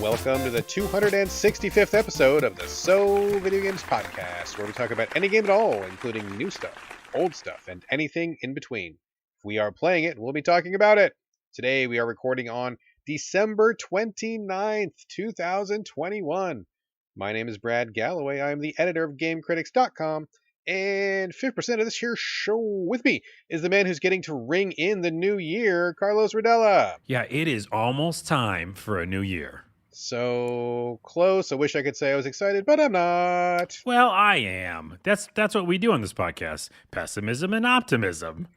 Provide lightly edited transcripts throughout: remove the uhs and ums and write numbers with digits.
welcome to the 265th episode of the So Video Games podcast, where we talk about any game at all, including new stuff, old stuff, and anything in between. If we are playing it, we'll be talking about it. Today we are recording on December 29th, 2021. My name is Brad Galloway. I am the editor of GameCritics.com, and 50% of this here show with me is the man who's getting to ring in the new year, Carlos Rodella. Yeah, it is almost time for a new year. So close. I wish I could say I was excited, but I'm not. Well, I am. That's what we do on this podcast. Pessimism and optimism.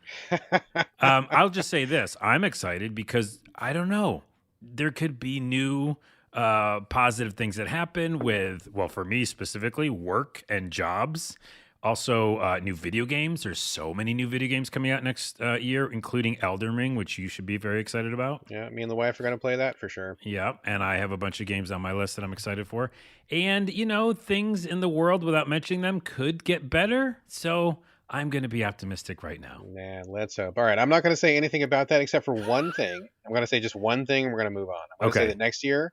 I'll just say this. I'm excited because, I don't know, there could be new positive things that happen with, well, for me specifically, work and jobs. Also, new video games. There's so many new video games coming out next year, including Elden Ring, which you should be very excited about. Yeah, me and the wife are going to play that for sure. Yeah, and I have a bunch of games on my list that I'm excited for. And, you know, things in the world, without mentioning them, could get better. So I'm going to be optimistic right now. Man, let's hope. All right, I'm not going to say anything about that except for one thing. I'm going to say just one thing, and we're going to move on. I'm going to say that next year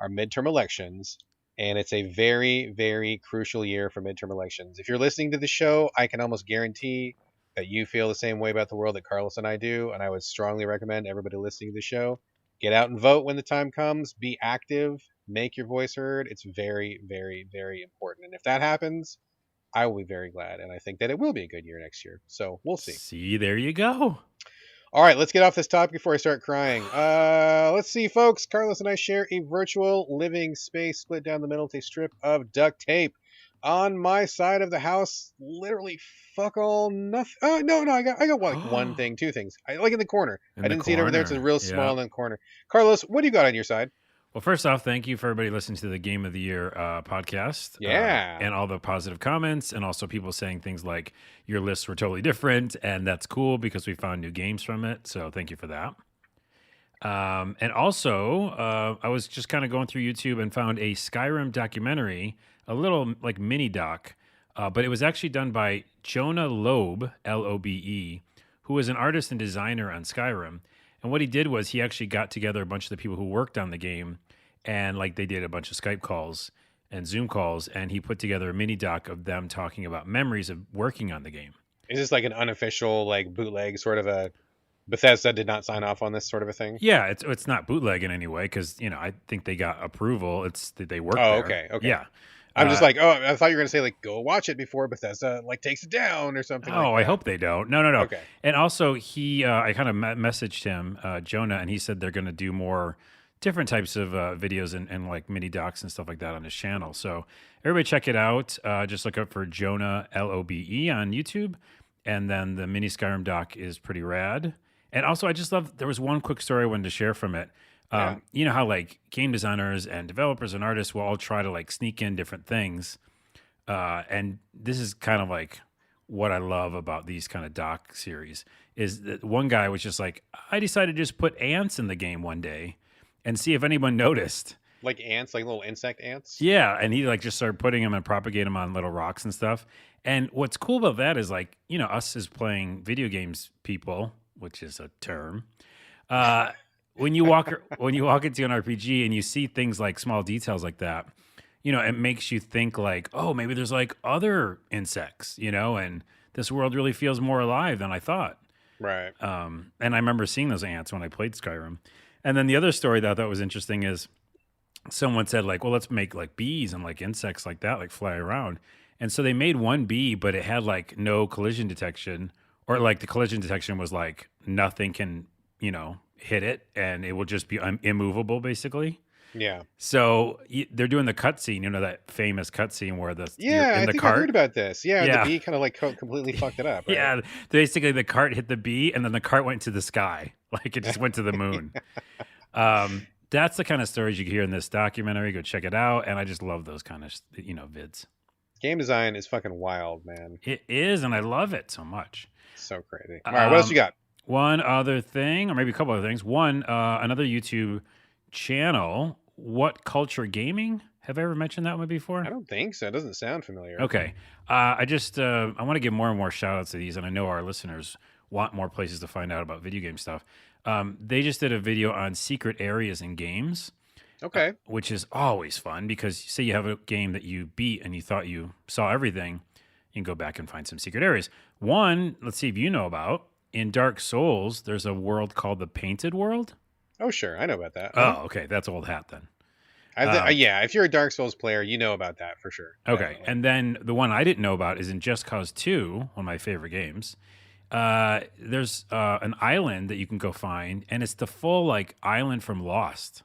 are midterm elections. And it's a very, very crucial year for midterm elections. If you're listening to the show, I can almost guarantee that you feel the same way about the world that Carlos and I do. And I would strongly recommend everybody listening to the show, get out and vote when the time comes. Be active. Make your voice heard. It's very, very, very important. And if that happens, I will be very glad. And I think that it will be a good year next year. So we'll see. See, there you go. All right, let's get off this topic before I start crying. Let's see, folks. Carlos and I share a virtual living space split down the middle with a strip of duct tape. On my side of the house, literally fuck all nothing. No, I got one thing, two things. I like in the corner. I didn't see it over there. It's a real small in the corner. Carlos, what do you got on your side? Well, first off, thank you for everybody listening to the Game of the Year podcast. Yeah. And all the positive comments, and also people saying things like your lists were totally different, and that's cool because we found new games from it. So thank you for that. And also, I was just kind of going through YouTube and found a Skyrim documentary, a little like mini doc, but it was actually done by Jonah Loeb, Lobe, who was an artist and designer on Skyrim. And what he did was he actually got together a bunch of the people who worked on the game, and like they did a bunch of Skype calls and Zoom calls, and he put together a mini doc of them talking about memories of working on the game. Is this like an unofficial, like bootleg sort of a Bethesda did not sign off on this sort of a thing? Yeah, it's not bootleg in any way because, you know, I think they got approval. It's that they worked there. Okay. Yeah. I'm just like, I thought you were going to say, like, go watch it before Bethesda, like, takes it down or something like that. I hope they don't. No. Okay. And also, I kind of messaged him, Jonah, and he said they're going to do more different types of videos and like mini docs and stuff like that on his channel. So everybody check it out. Just look up for Jonah, Lobe on YouTube. And then the mini Skyrim doc is pretty rad. And also, I just love, there was one quick story I wanted to share from it. You know how like game designers and developers and artists will all try to like sneak in different things. And this is kind of like what I love about these kind of doc series is that one guy was just like, I decided to just put ants in the game one day and see if anyone noticed. Like ants, like little insect ants? Yeah. And he like just started putting them and propagate them on little rocks and stuff. And what's cool about that is like, you know, us as playing video games people, which is a term, when you walk into an RPG and you see things like small details like that, you know, it makes you think like, oh, maybe there's like other insects, you know, and this world really feels more alive than I thought. Right. And I remember seeing those ants when I played Skyrim. And then the other story that I thought was interesting is someone said like, well, let's make like bees and like insects like that, like fly around. And so they made one bee, but it had like no collision detection, or like the collision detection was like nothing can, you know, hit it and it will just be immovable basically. Yeah. So they're doing the cutscene, you know, that famous cutscene where the I think I heard about this. Yeah. The bee kind of like completely fucked it up. Right? Yeah, basically the cart hit the bee and then the cart went to the sky, like it just went to the moon. That's the kind of stories you can hear in this documentary. Go check it out, and I just love those kind of vids. Game design is fucking wild, man. It is, and I love it so much. So crazy. All right, what else you got? One other thing, or maybe a couple other things. One, another YouTube channel, What Culture Gaming. Have I ever mentioned that one before? I don't think so. It doesn't sound familiar. Okay. I want to give more and more shout outs to these, and I know our listeners want more places to find out about video game stuff. They just did a video on secret areas in games. which is always fun because say you have a game that you beat and you thought you saw everything, you can go back and find some secret areas. One, let's see if you know about, in Dark Souls, there's a world called the Painted World. Oh, sure. I know about that. Oh, okay. That's old hat then. Yeah, if you're a Dark Souls player, you know about that for sure. Okay. Definitely. And then the one I didn't know about is in Just Cause 2, one of my favorite games. There's an island that you can go find, and it's the full like island from Lost.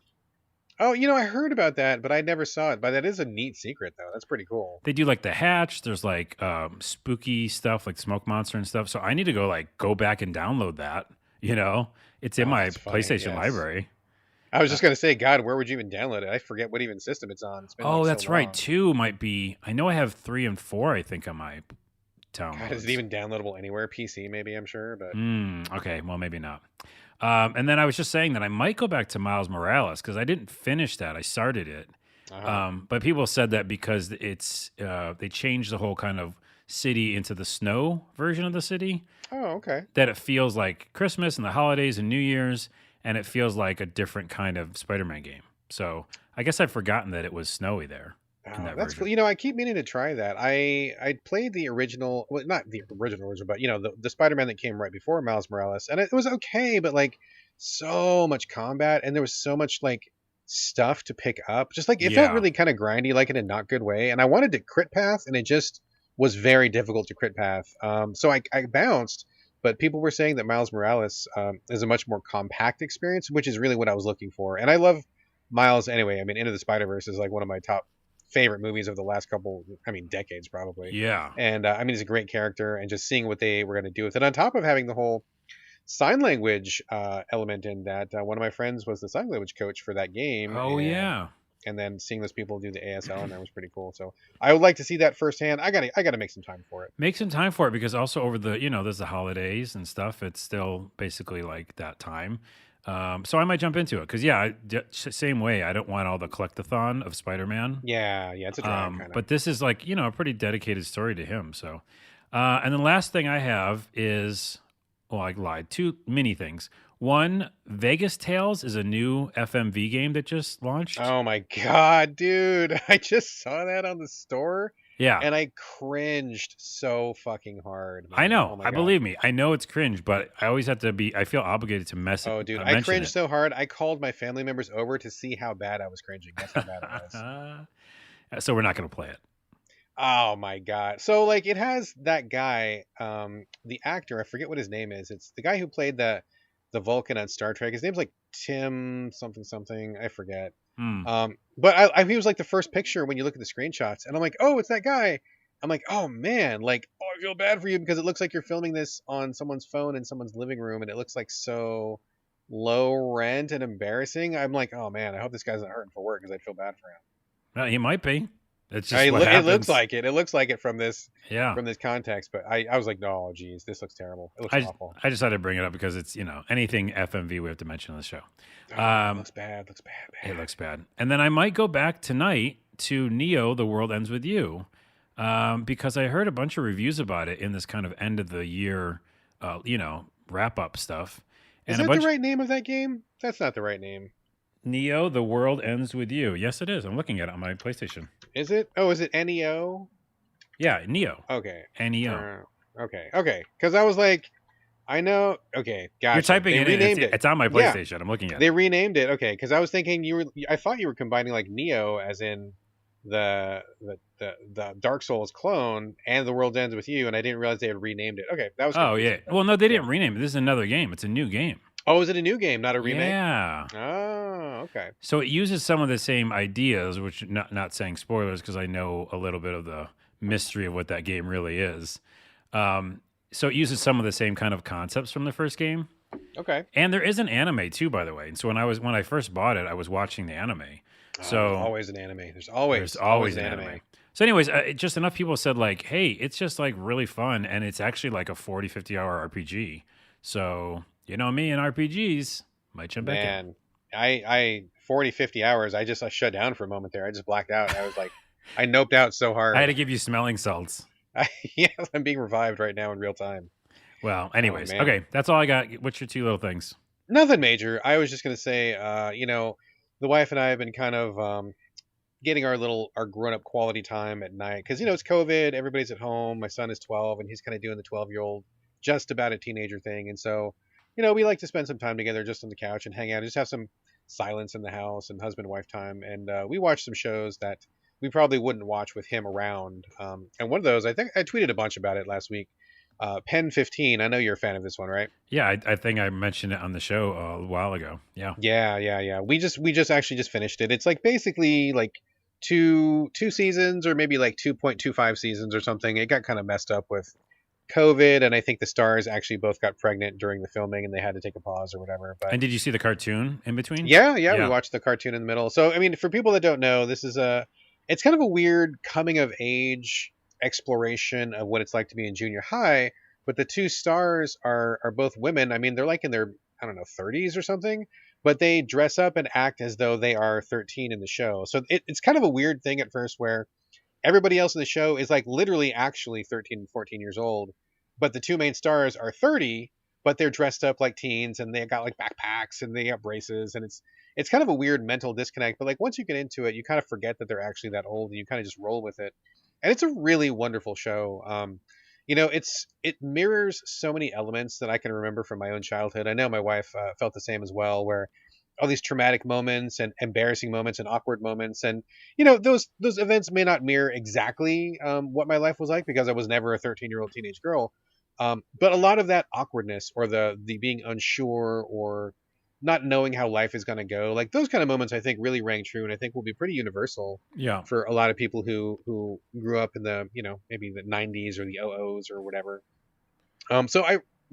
Oh, I heard about that, but I never saw it. But that is a neat secret, though. That's pretty cool. They do like the hatch. There's like spooky stuff, like smoke monster and stuff. So I need to go back and download that. It's in my PlayStation library. I was just gonna say, God, where would you even download it? I forget what even system it's on. It's been that's right. 2 might be. I know I have 3 and 4. I think on my downloads. God, is it even downloadable anywhere? PC, maybe. I'm sure, but okay. Well, maybe not. And then I was just saying that I might go back to Miles Morales because I didn't finish that. I started it, but people said that because it's they changed the whole kind of city into the snow version of the city. Oh, okay. That it feels like Christmas and the holidays and New Year's, and it feels like a different kind of Spider-Man game. So I guess I've forgotten that it was snowy there. Oh, that's cool. I keep meaning to try that. I played the original, well, not the original, but the Spider-Man that came right before Miles Morales, and it was okay, but like so much combat, and there was so much like stuff to pick up. Just like it felt really kind of grindy, like in a not good way. And I wanted to crit path, and it just was very difficult to crit path. So I bounced, but people were saying that Miles Morales is a much more compact experience, which is really what I was looking for. And I love Miles anyway. I mean, Into the Spider-Verse is like one of my top favorite movies of the last decades probably. Yeah. And he's a great character, and just seeing what they were going to do with it, on top of having the whole sign language element in that. One of my friends was the sign language coach for that game. And then seeing those people do the ASL, and that was pretty cool. So I would like to see that firsthand. I gotta make some time for it. Make some time for it, because also over the there's the holidays and stuff. It's still basically like that time. So I might jump into it because same way. I don't want all the collectathon of Spider-Man. Yeah, it's a drag kind of. But this is like a pretty dedicated story to him. So, and the last thing I have is, well, I lied. 2 mini things. One, Vegas Tales is a new FMV game that just launched. Oh my God, dude. I just saw that on the store. Yeah. And I cringed so fucking hard. Man. I know. Believe me. I know it's cringe, but I always have to I feel obligated to Oh, dude. I cringed so hard. I called my family members over to see how bad I was cringing. That's how bad it was. So we're not going to play it. Oh my God. So like it has that guy, the actor, I forget what his name is. It's the guy who played the Vulcan on Star Trek. His name's like Tim something. I forget. But he was like the first picture when you look at the screenshots, and I'm like, oh, it's that guy. I'm like, oh man, like, oh, I feel bad for you because it looks like you're filming this on someone's phone in someone's living room, and it looks like so low rent and embarrassing. I'm like, oh man, I hope this guy's not hurting for work because I feel bad for him. Well, he might be. It's just it looks like it. It looks like it from this context. But I was like, no, geez, this looks terrible. It looks awful. I just had to bring it up because it's anything FMV we have to mention on the show. It looks bad. It looks bad. And then I might go back tonight to Neo: The World Ends with You, because I heard a bunch of reviews about it in this kind of end of the year, wrap up stuff. Is that the right name of that game? That's not the right name. Neo: The World Ends with You. Yes, it is. I'm looking at it on my PlayStation. Is it? Oh, is it NEO? Yeah, Neo. Okay. NEO. Okay. Because I was like, I know. Okay, gotcha. You're typing it in. It's on my PlayStation. Yeah. I'm looking at it. They renamed it. Okay, because I was thinking I thought you were combining like Neo as in the Dark Souls clone and The World Ends with You, and I didn't realize they had renamed it. Okay, that was. Oh yeah. Well, no, they didn't rename it. This is another game. It's a new game. Oh, is it a new game, not a remake? Yeah. Oh, okay. So it uses some of the same ideas, which not saying spoilers because I know a little bit of the mystery of what that game really is. So it uses some of the same kind of concepts from the first game. Okay. And there is an anime too, by the way. And so when I first bought it, I was watching the anime. So always an anime. There's always an anime. So anyways, just enough people said like, hey, it's just like really fun. And it's actually like a 40, 50 hour RPG. So, me and RPGs might jump back in. I 40, 50 hours. I shut down for a moment there. I just blacked out. I was like, I noped out so hard. I had to give you smelling salts. Yes, I'm being revived right now in real time. Well, anyways, okay, that's all I got. What's your 2 little things? Nothing major. I was just going to say, the wife and I have been kind of getting our grown up quality time at night because it's COVID, everybody's at home. My son is 12, and he's kind of doing the 12-year-old just about a teenager thing, and so we like to spend some time together just on the couch and hang out, and just have some silence in the house and husband wife time, and we watch some shows that we probably wouldn't watch with him around. And one of those, I think I tweeted a bunch about it last week. Pen 15. I know you're a fan of this one, right? Yeah, I think I mentioned it on the show a while ago. Yeah. Yeah. We just actually just finished it. It's like basically like two seasons, or maybe like 2.25 seasons or something. It got kind of messed up with COVID, and I think the stars actually both got pregnant during the filming, and they had to take a pause or whatever. But And did you see the cartoon in between? yeah, we Yeah. watched the cartoon in the middle. So I mean, for people that don't know, it's kind of a weird coming of age exploration of what it's like to be in junior high. But the two stars are both women. I mean, they're like in their, I don't know, 30s or something, but they dress up and act as though they are 13 in the show. So it's kind of a weird thing at first, where everybody else in the show is like literally actually 13 and 14 years old, but the two main stars are 30, but they're dressed up like teens, and they got like backpacks and they got braces, and it's kind of a weird mental disconnect. But like once you get into it, you kind of forget that they're actually that old, and you kind of just roll with it. And it's a really wonderful show. It mirrors so many elements that I can remember from my own childhood. I know my wife felt the same as well, where all these traumatic moments and embarrassing moments and awkward moments, and those events may not mirror exactly what my life was like, because I was never a 13-year-old teenage girl. But a lot of that awkwardness, or the being unsure, or not knowing how life is going to go, like those kind of moments, I think really rang true, and I think will be pretty universal Yeah. for a lot of people who grew up in the maybe the 90s or the OOs or whatever.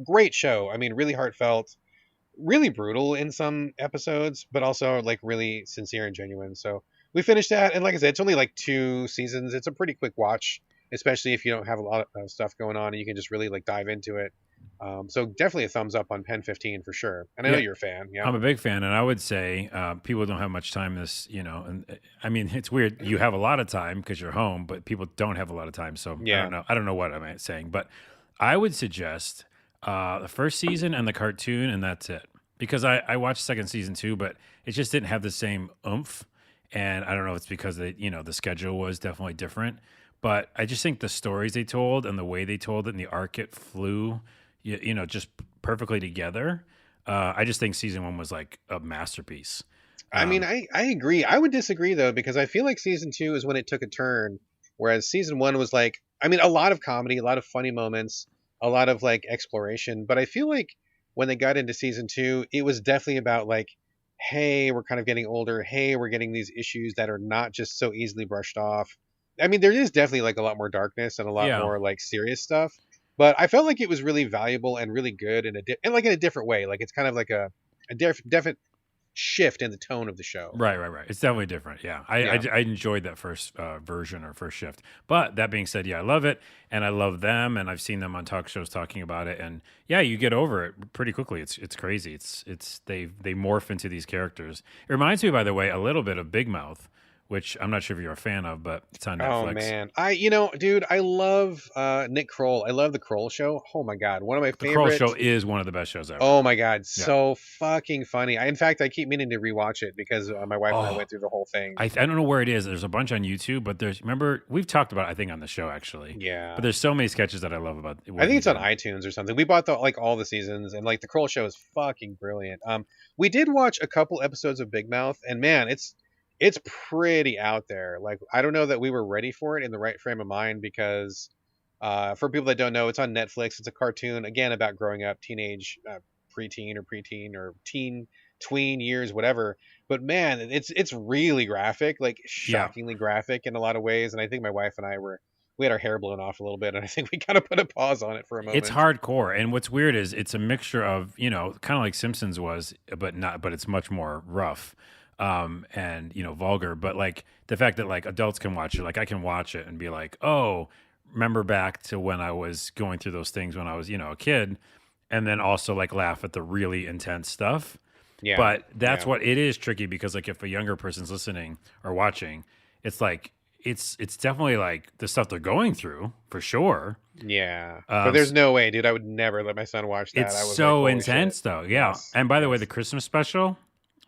Great show. I mean, really heartfelt, really brutal in some episodes, but also like really sincere and genuine. So we finished that, and like I said, it's only like 2 seasons. It's a pretty quick watch, especially if you don't have a lot of stuff going on, and you can just really like dive into it. So definitely a thumbs up on Pen 15 for sure. And I know you're a fan. Yeah, I'm a big fan, and I would say people don't have much time and I mean, it's weird. You have a lot of time because you're home, but people don't have a lot of time. So Yeah. I don't know what I'm saying, but I would suggest the first season and the cartoon, and that's it. Because I watched second season too, but it just didn't have the same oomph. And I don't know if it's because the schedule was definitely different. But I just think the stories they told and the way they told it and the arc it flew, just perfectly together. I just think season 1 was like a masterpiece. I mean, I agree. I would disagree though, because I feel like season 2 is when it took a turn, whereas season 1 was like, I mean, a lot of comedy, a lot of funny moments, a lot of like exploration. But I feel like when they got into season 2, it was definitely about like, hey, we're kind of getting older. Hey, we're getting these issues that are not just so easily brushed off. I mean, there is definitely like a lot more darkness and a lot more like serious stuff. But I felt like it was really valuable and really good in a different way. Like it's kind of like a definite shift in the tone of the show. Right. It's definitely different. Yeah. I enjoyed that first version or first shift. But that being said, yeah, I love it, and I love them, and I've seen them on talk shows talking about it, and yeah, you get over it pretty quickly. It's crazy. It's they morph into these characters. It reminds me, by the way, a little bit of Big Mouth, which I'm not sure if you're a fan of, but it's on Netflix. Oh man, dude, I love Nick Kroll. I love the Kroll Show. Oh my god, one of my favorite. The Kroll Show is one of the best shows ever. Oh my god, so fucking funny. In fact, I keep meaning to rewatch it because my wife and I went through the whole thing. I don't know where it is. There's a bunch on YouTube, but remember we've talked about it, I think, on the show actually. Yeah. But there's so many sketches that I love about it. I think it's on iTunes or something. We bought all the seasons, and like the Kroll Show is fucking brilliant. We did watch a couple episodes of Big Mouth, and man, it's pretty out there. Like, I don't know that we were ready for it in the right frame of mind, because for people that don't know, it's on Netflix. It's a cartoon, again, about growing up, teenage, preteen or teen, tween years, whatever. But man, it's really graphic, like shockingly graphic in a lot of ways. And I think my wife and I we had our hair blown off a little bit, and I think we kind of put a pause on it for a moment. It's hardcore, and what's weird is it's a mixture of kind of like Simpsons was, but it's much more rough. And vulgar, but like the fact that like adults can watch it, like I can watch it and be like, oh, remember back to when I was going through those things when I was, a kid, and then also like laugh at the really intense stuff. Yeah. But that's what it is tricky, because like if a younger person's listening or watching, it's like it's definitely like the stuff they're going through for sure. Yeah. But there's no way, dude. I would never let my son watch that. It's so intense though. Yeah. Yes. And by the way, the Christmas special,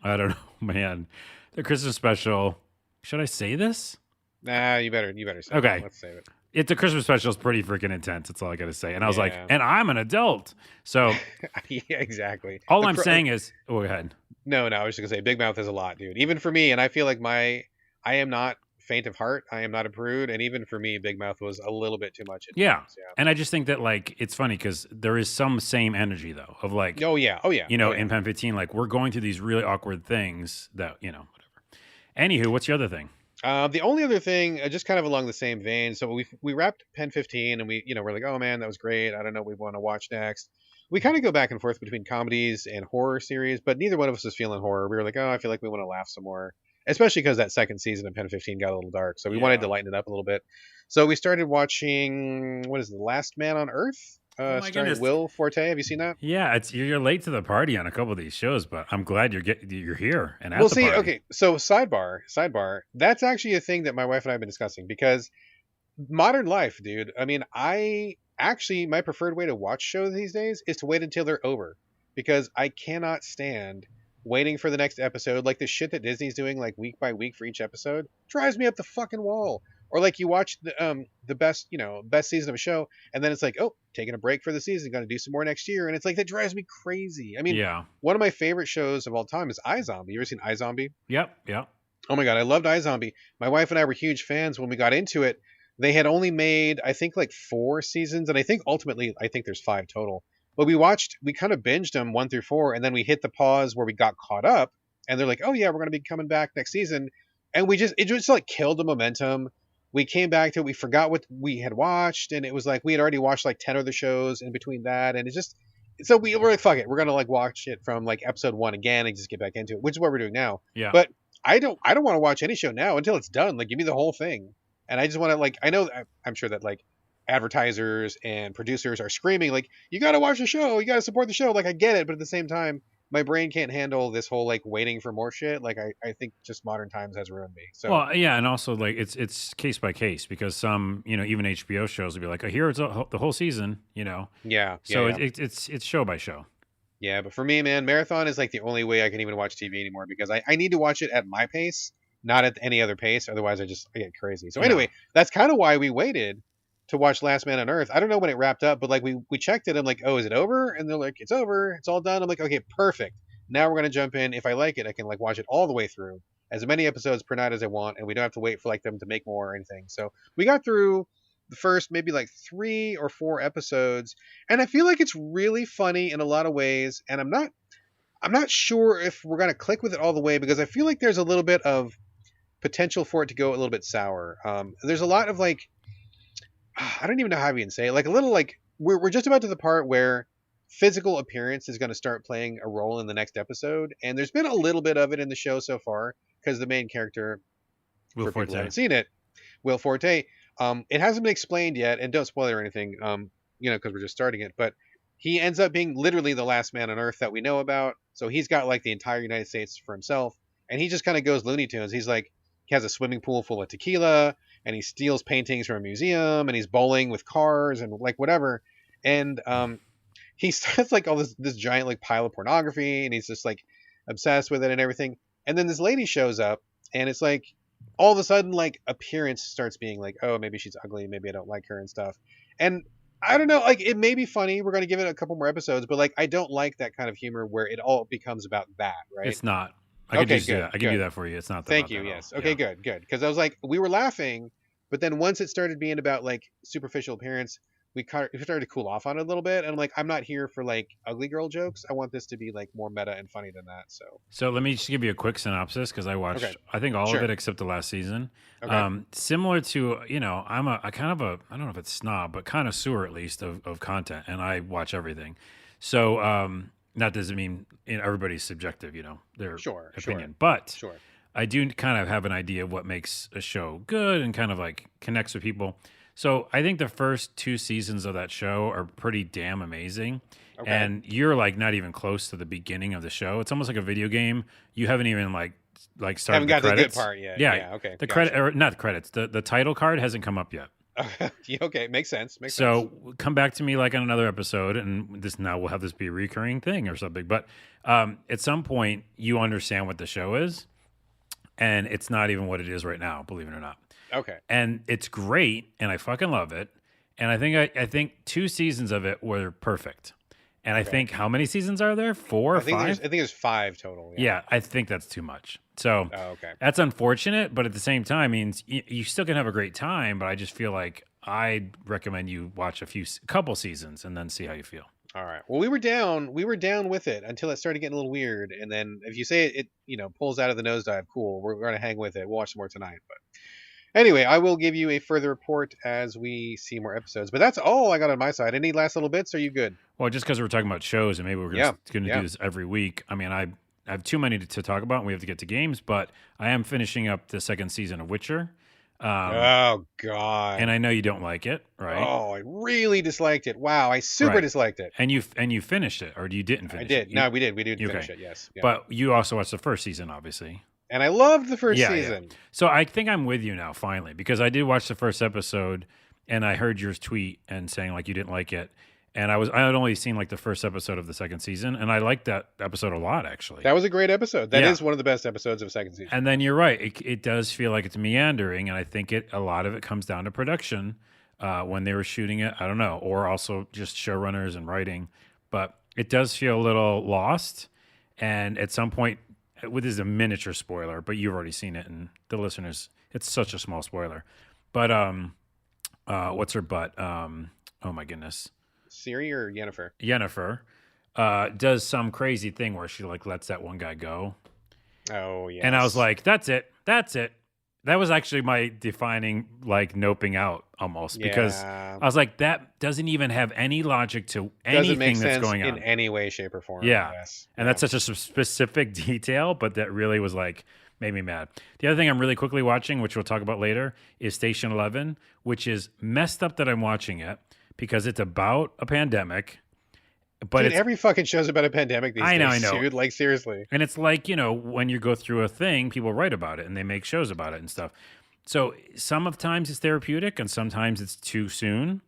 I don't know, man. The Christmas special. Should I say this? Nah, you better say okay. It. Let's save it. It's a Christmas special. It's pretty freaking intense. That's all I got to say. And I was like, and I'm an adult. So yeah, exactly. All I'm saying is, go ahead. No, I was just gonna say Big Mouth is a lot, dude. Even for me, and I feel like I am not faint of heart. I am not a prude, and even for me, Big Mouth was a little bit too much. Yeah, and I just think that like it's funny because there is some same energy though of like, oh yeah, in Pen 15, like we're going through these really awkward things that whatever. Anywho, what's your other thing? The only other thing, just kind of along the same vein. So we wrapped Pen 15, and we're like, oh man, that was great. I don't know what we want to watch next. We kind of go back and forth between comedies and horror series, but neither one of us was feeling horror. We were like, oh, I feel like we want to laugh some more, especially because that second season of Pen 15 got a little dark. So we wanted to lighten it up a little bit. So we started watching, what is it, The Last Man on Earth? Starring Will Forte. Have you seen that? Yeah, you're late to the party on a couple of these shows, but I'm glad you're here and at the party. Okay, so sidebar. That's actually a thing that my wife and I have been discussing because modern life, dude. I mean, my preferred way to watch shows these days is to wait until they're over because I cannot stand waiting for the next episode. Like the shit that Disney's doing, like week by week for each episode, drives me up the fucking wall. Or like you watch the best season of a show, and then it's like, oh, taking a break for the season, going to do some more next year, and it's like that drives me crazy. I mean, one of my favorite shows of all time is iZombie. You ever seen iZombie? Yep. Oh my god, I loved iZombie. My wife and I were huge fans when we got into it. They had only made, I think, like 4 seasons, and I think ultimately, there's 5 total. But we kind of binged them 1 through 4, and then we hit the pause where we got caught up, and they're like, oh yeah, we're going to be coming back next season, and it just like killed the momentum. We came back to it. We forgot what we had watched, and it was like we had already watched like 10 other shows in between that, and so we were like, fuck it, we're gonna like watch it from like episode 1 again and just get back into it, which is what we're doing now. Yeah. But I don't want to watch any show now until it's done. Like, give me the whole thing, and I just want to like I'm sure that like advertisers and producers are screaming like, you got to watch the show, you got to support the show. Like, I get it, but at the same time, my brain can't handle this whole like waiting for more shit. Like I think just modern times has ruined me. So well, yeah, and also like it's case by case because some even HBO shows will be like, oh, here's the whole season, Yeah. So it's show by show. Yeah, but for me, man, marathon is like the only way I can even watch TV anymore because I need to watch it at my pace, not at any other pace. Otherwise, I get crazy. So anyway, that's kind of why we waited to watch Last Man on Earth. I don't know when it wrapped up, but like we checked it. I'm like, oh, is it over? And they're like, it's over. It's all done. I'm like, okay, perfect. Now we're gonna jump in. If I like it, I can like watch it all the way through, as many episodes per night as I want, and we don't have to wait for like them to make more or anything. So we got through the first maybe like 3 or 4 episodes, and I feel like it's really funny in a lot of ways. And I'm not sure if we're gonna click with it all the way because I feel like there's a little bit of potential for it to go a little bit sour. There's a lot of like, I don't even know how we can say it. Like a little like we're just about to the part where physical appearance is going to start playing a role in the next episode, and there's been a little bit of it in the show so far because the main character, Will Forte, people who haven't seen it, Will Forte, it hasn't been explained yet, and don't spoil it or anything, because we're just starting it, but he ends up being literally the last man on Earth that we know about. So he's got like the entire United States for himself, and he just kind of goes Looney Tunes. He's like, he has a swimming pool full of tequila, and he steals paintings from a museum, and he's bowling with cars and like whatever, and he starts like all this giant like pile of pornography, and he's just like obsessed with it and everything. And then this lady shows up, and it's like all of a sudden like appearance starts being like, oh, maybe she's ugly, maybe I don't like her and stuff. And I don't know, like it may be funny. We're gonna give it a couple more episodes, but like I don't like that kind of humor where it all becomes about that, right? It's not. I can do that for you. It's not. Thank you. Yes. Okay. Yeah. Good. Because I was like, we were laughing, but then once it started being about like superficial appearance, we started to cool off on it a little bit, and I'm like, I'm not here for like ugly girl jokes. I want this to be like more meta and funny than that. So let me just give you a quick synopsis because I watched, I think all of it except the last season. Okay. Similar to I'm a kind of a, I don't know if it's snob, but kind of sewer at least of content, and I watch everything. So that doesn't mean everybody's subjective, their opinion, but I do kind of have an idea of what makes a show good and kind of like connects with people. So I think the first 2 seasons of that show are pretty damn amazing. Okay. And you're like not even close to the beginning of the show. It's almost like a video game. You haven't even like started haven't got the credits. The good part yet. Yeah. Okay. The credit, or not the credits. The title card hasn't come up yet. Okay, makes sense. So come back to me like on another episode, and we'll have this be a recurring thing or something. But at some point, you understand what the show is. and it's not even what it is right now, believe it or not. Okay. And it's great, and I fucking love it. And I think 2 seasons of it were perfect. And I think how many seasons are there? 4 or 5? I think there's 5 total. Yeah, I think that's too much. So okay. That's unfortunate, but at the same time, means you still can have a great time. But I just feel like I'd recommend you watch a couple seasons and then see how you feel. All right. Well, we were down with it until it started getting a little weird, and then if you say it pulls out of the nosedive, cool. We're going to hang with it. We'll watch some more tonight. But anyway, I will give you a further report as we see more episodes. But that's all I got on my side. Any last little bits? Are you good? Well, just because we're talking about shows, and maybe we're going to do this every week. I mean, I have too many to talk about, and we have to get to games. But I am finishing up the 2nd season of Witcher. Oh God! And I know you don't like it, right? Oh, I really disliked it. Wow, I super disliked it. And you finished it, or you didn't finish it? I did. No, we did. We did finish it. Yes. Yeah. But you also watched the 1st season, obviously. And I loved the 1st season. Yeah. So I think I'm with you now, finally, because I did watch the 1st episode, and I heard your tweet and saying like you didn't like it. And I had only seen like the 1st episode of the 2nd season, and I liked that episode a lot, actually. That was a great episode. That is one of the best episodes of 2nd season. And then you're right; it does feel like it's meandering, and I think a lot of it comes down to production when they were shooting it. I don't know, or also just showrunners and writing, but it does feel a little lost. And at some point, this is a miniature spoiler, but you've already seen it, and the listeners, it's such a small spoiler. But what's her butt? Oh my goodness. Ciri or Yennefer? Yennefer does some crazy thing where she like lets that one guy go. Oh yeah. And I was like, that's it. That was actually my defining like noping out almost because I was like, that doesn't even have any logic to anything that's going on in any way, shape, or form. Yeah. And that's such a specific detail, but that really was like made me mad. The other thing I'm really quickly watching, which we'll talk about later, is Station 11, which is messed up that I'm watching it. Because it's about a pandemic, but dude, every fucking show's about a pandemic these days. I know. Dude, like seriously. And it's like, when you go through a thing, people write about it and they make shows about it and stuff. So sometimes it's therapeutic and sometimes it's too soon.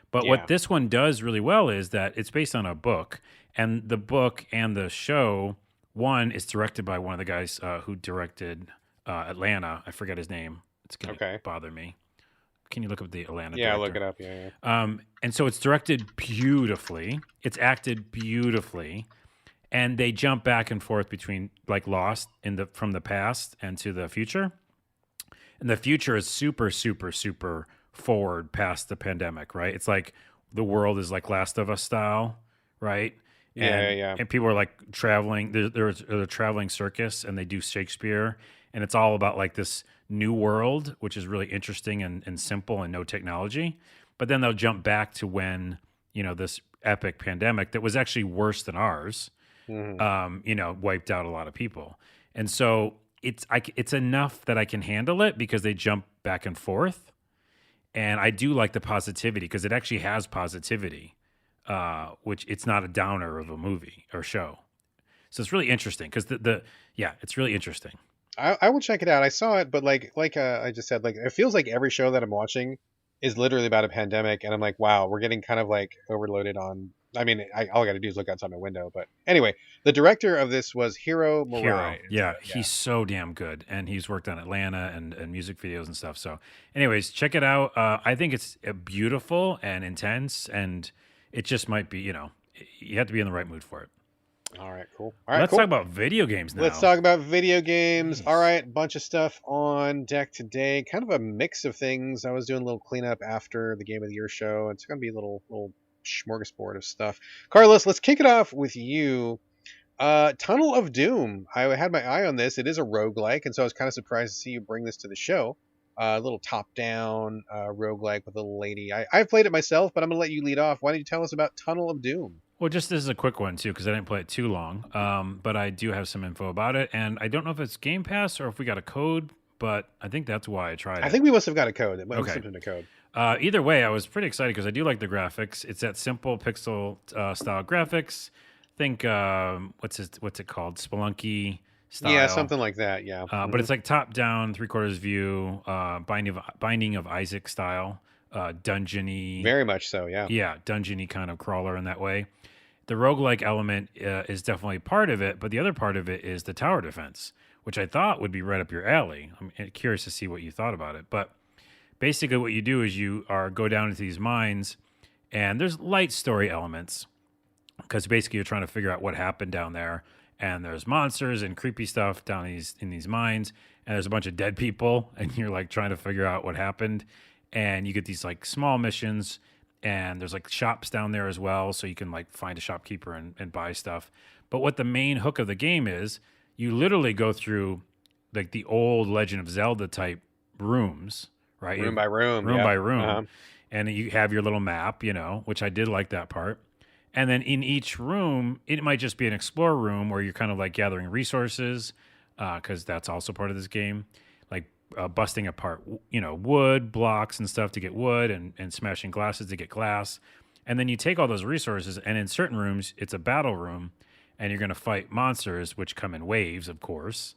But what this one does really well is that it's based on a book, and the book and the show, one is directed by one of the guys who directed Atlanta. I forget his name. It's going to bother me. Can you look up the Atlanta director? Look it up. Yeah. And so it's directed beautifully. It's acted beautifully. And they jump back and forth between like Lost from the past and to the future. And the future is super, super, super forward past the pandemic, right? It's like the world is like Last of Us style, right? And people are like traveling. There's a traveling circus, and they do Shakespeare. And it's all about like this new world, which is really interesting and simple and no technology. But then they'll jump back to when, this epic pandemic that was actually worse than ours, wiped out a lot of people. And so it's enough that I can handle it because they jump back and forth. And I do like the positivity because it actually has positivity, which it's not a downer of a movie or show. So it's really interesting because it's really interesting. I will check it out. I saw it, but like I just said, like it feels like every show that I'm watching is literally about a pandemic, and I'm like, wow, we're getting kind of like overloaded on. I mean, all I got to do is look outside my window. But anyway, the director of this was Hiro Murai. Yeah, he's so damn good, and he's worked on Atlanta and music videos and stuff. So, anyways, check it out. I think it's beautiful and intense, and it just might be, you have to be in the right mood for it. All right, cool. All right, let's talk about video games now. Let's talk about video games. Jeez. All right, bunch of stuff on deck today. Kind of a mix of things. I was doing a little cleanup after the Game of the Year show. It's going to be a little smorgasbord of stuff. Carlos, let's kick it off with you. Tunnel of Doom. I had my eye on this. It is a roguelike, and so I was kind of surprised to see you bring this to the show. A little top-down roguelike with a little lady. I've played it myself, but I'm going to let you lead off. Why don't you tell us about Tunnel of Doom? Well, just this is a quick one, too, because I didn't play it too long. But I do have some info about it. And I don't know if it's Game Pass or if we got a code, but I think that's why I tried it. I think we must have got a code. It must have been a code. Either way, I was pretty excited because I do like the graphics. It's that simple pixel style graphics. Think, what's it called? Spelunky style. Yeah, something like that, yeah. But it's like top-down, three-quarters view, Binding of Isaac style, dungeon-y. Very much so, yeah. Yeah, dungeon-y kind of crawler in that way. The roguelike element is definitely part of it, but the other part of it is the tower defense, which I thought would be right up your alley. I'm curious to see what you thought about it. But basically, what you do is you go down into these mines, and there's light story elements because basically you're trying to figure out what happened down there. And there's monsters and creepy stuff down in these mines, and there's a bunch of dead people, and you're like trying to figure out what happened. And you get these like small missions, and there's like shops down there as well, so you can like find a shopkeeper and buy stuff. But what the main hook of the game is, you literally go through like the old Legend of Zelda type rooms, right? Room by room. Room by room. And you have your little map, which I did like that part. And then in each room, it might just be an explorer room where you're kind of like gathering resources, because that's also part of this game, like busting apart, wood blocks and stuff to get wood, and smashing glasses to get glass. And then you take all those resources, and in certain rooms, it's a battle room, and you're going to fight monsters, which come in waves, of course.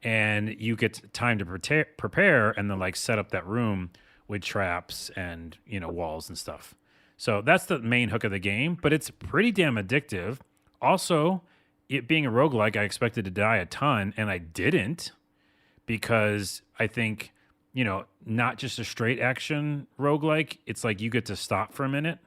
And you get time to prepare and then like set up that room with traps and, walls and stuff. So that's the main hook of the game, but it's pretty damn addictive. Also, it being a roguelike, I expected to die a ton, and I didn't, because I think, not just a straight action roguelike, it's like you get to stop for a minute.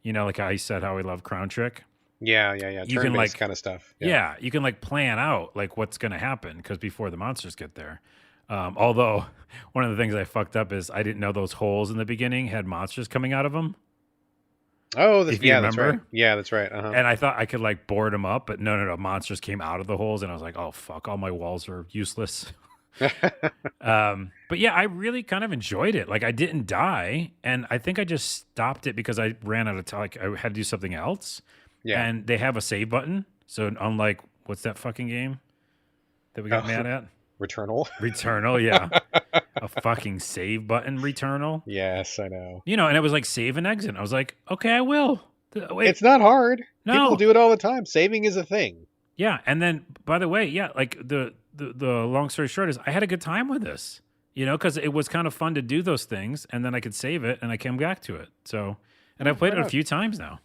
Like I said, how we love Crown Trick. Yeah. You can like kind of stuff. Yeah, you can like plan out like what's going to happen because before the monsters get there. Although one of the things I fucked up is I didn't know those holes in the beginning had monsters coming out of them. Oh, that's right. Yeah, that's right. And I thought I could like board them up, but no, monsters came out of the holes, and I was like, oh fuck, all my walls are useless. But yeah, I really kind of enjoyed it. Like I didn't die, and I think I just stopped it because I ran out of time. Like I had to do something else. Yeah. And they have a save button, so unlike what's that fucking game that we got mad at? Returnal, yeah. A fucking save button, Returnal. Yes, I know. And it was like save and exit. I was like, okay, I will. Wait. It's not hard. No. People do it all the time. Saving is a thing. Yeah, and then, by the way, yeah, like the long story short is I had a good time with this, because it was kind of fun to do those things, and then I could save it, and I came back to it. So, and I've played it a few times now.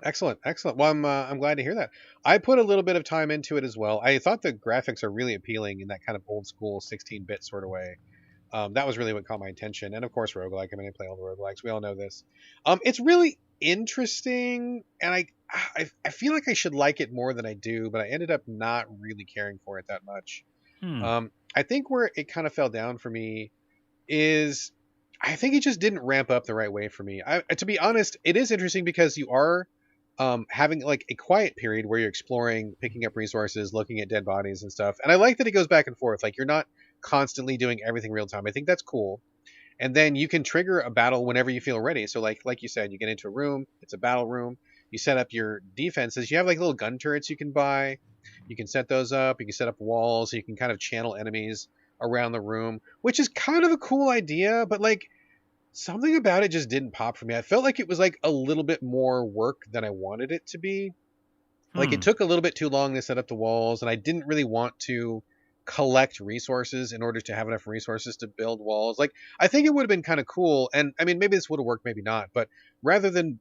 Excellent. Well, I'm glad to hear that. I put a little bit of time into it as well. I thought the graphics are really appealing in that kind of old school 16-bit sort of way. That was really what caught my attention. And of course, roguelike. I mean, I play all the roguelikes. We all know this. It's really interesting, and I feel like I should like it more than I do, but I ended up not really caring for it that much. I think where it kind of fell down for me is I think it just didn't ramp up the right way for me. To be honest, it is interesting because you are having like a quiet period where you're exploring, picking up resources, looking at dead bodies and stuff. And I like that it goes back and forth. Like you're not constantly doing everything real time. I think that's cool. And then you can trigger a battle whenever you feel ready. So like you said, you get into a room, it's a battle room. You set up your defenses. You have like little gun turrets you can buy. You can set those up. You can set up walls. So you can kind of channel enemies around the room, which is kind of a cool idea. But like something about it just didn't pop for me. I felt like it was like a little bit more work than I wanted it to be. Like it took a little bit too long to set up the walls, and I didn't really want to collect resources in order to have enough resources to build walls. Like I think it would have been kind of cool, and I mean maybe this would have worked, maybe not, but rather than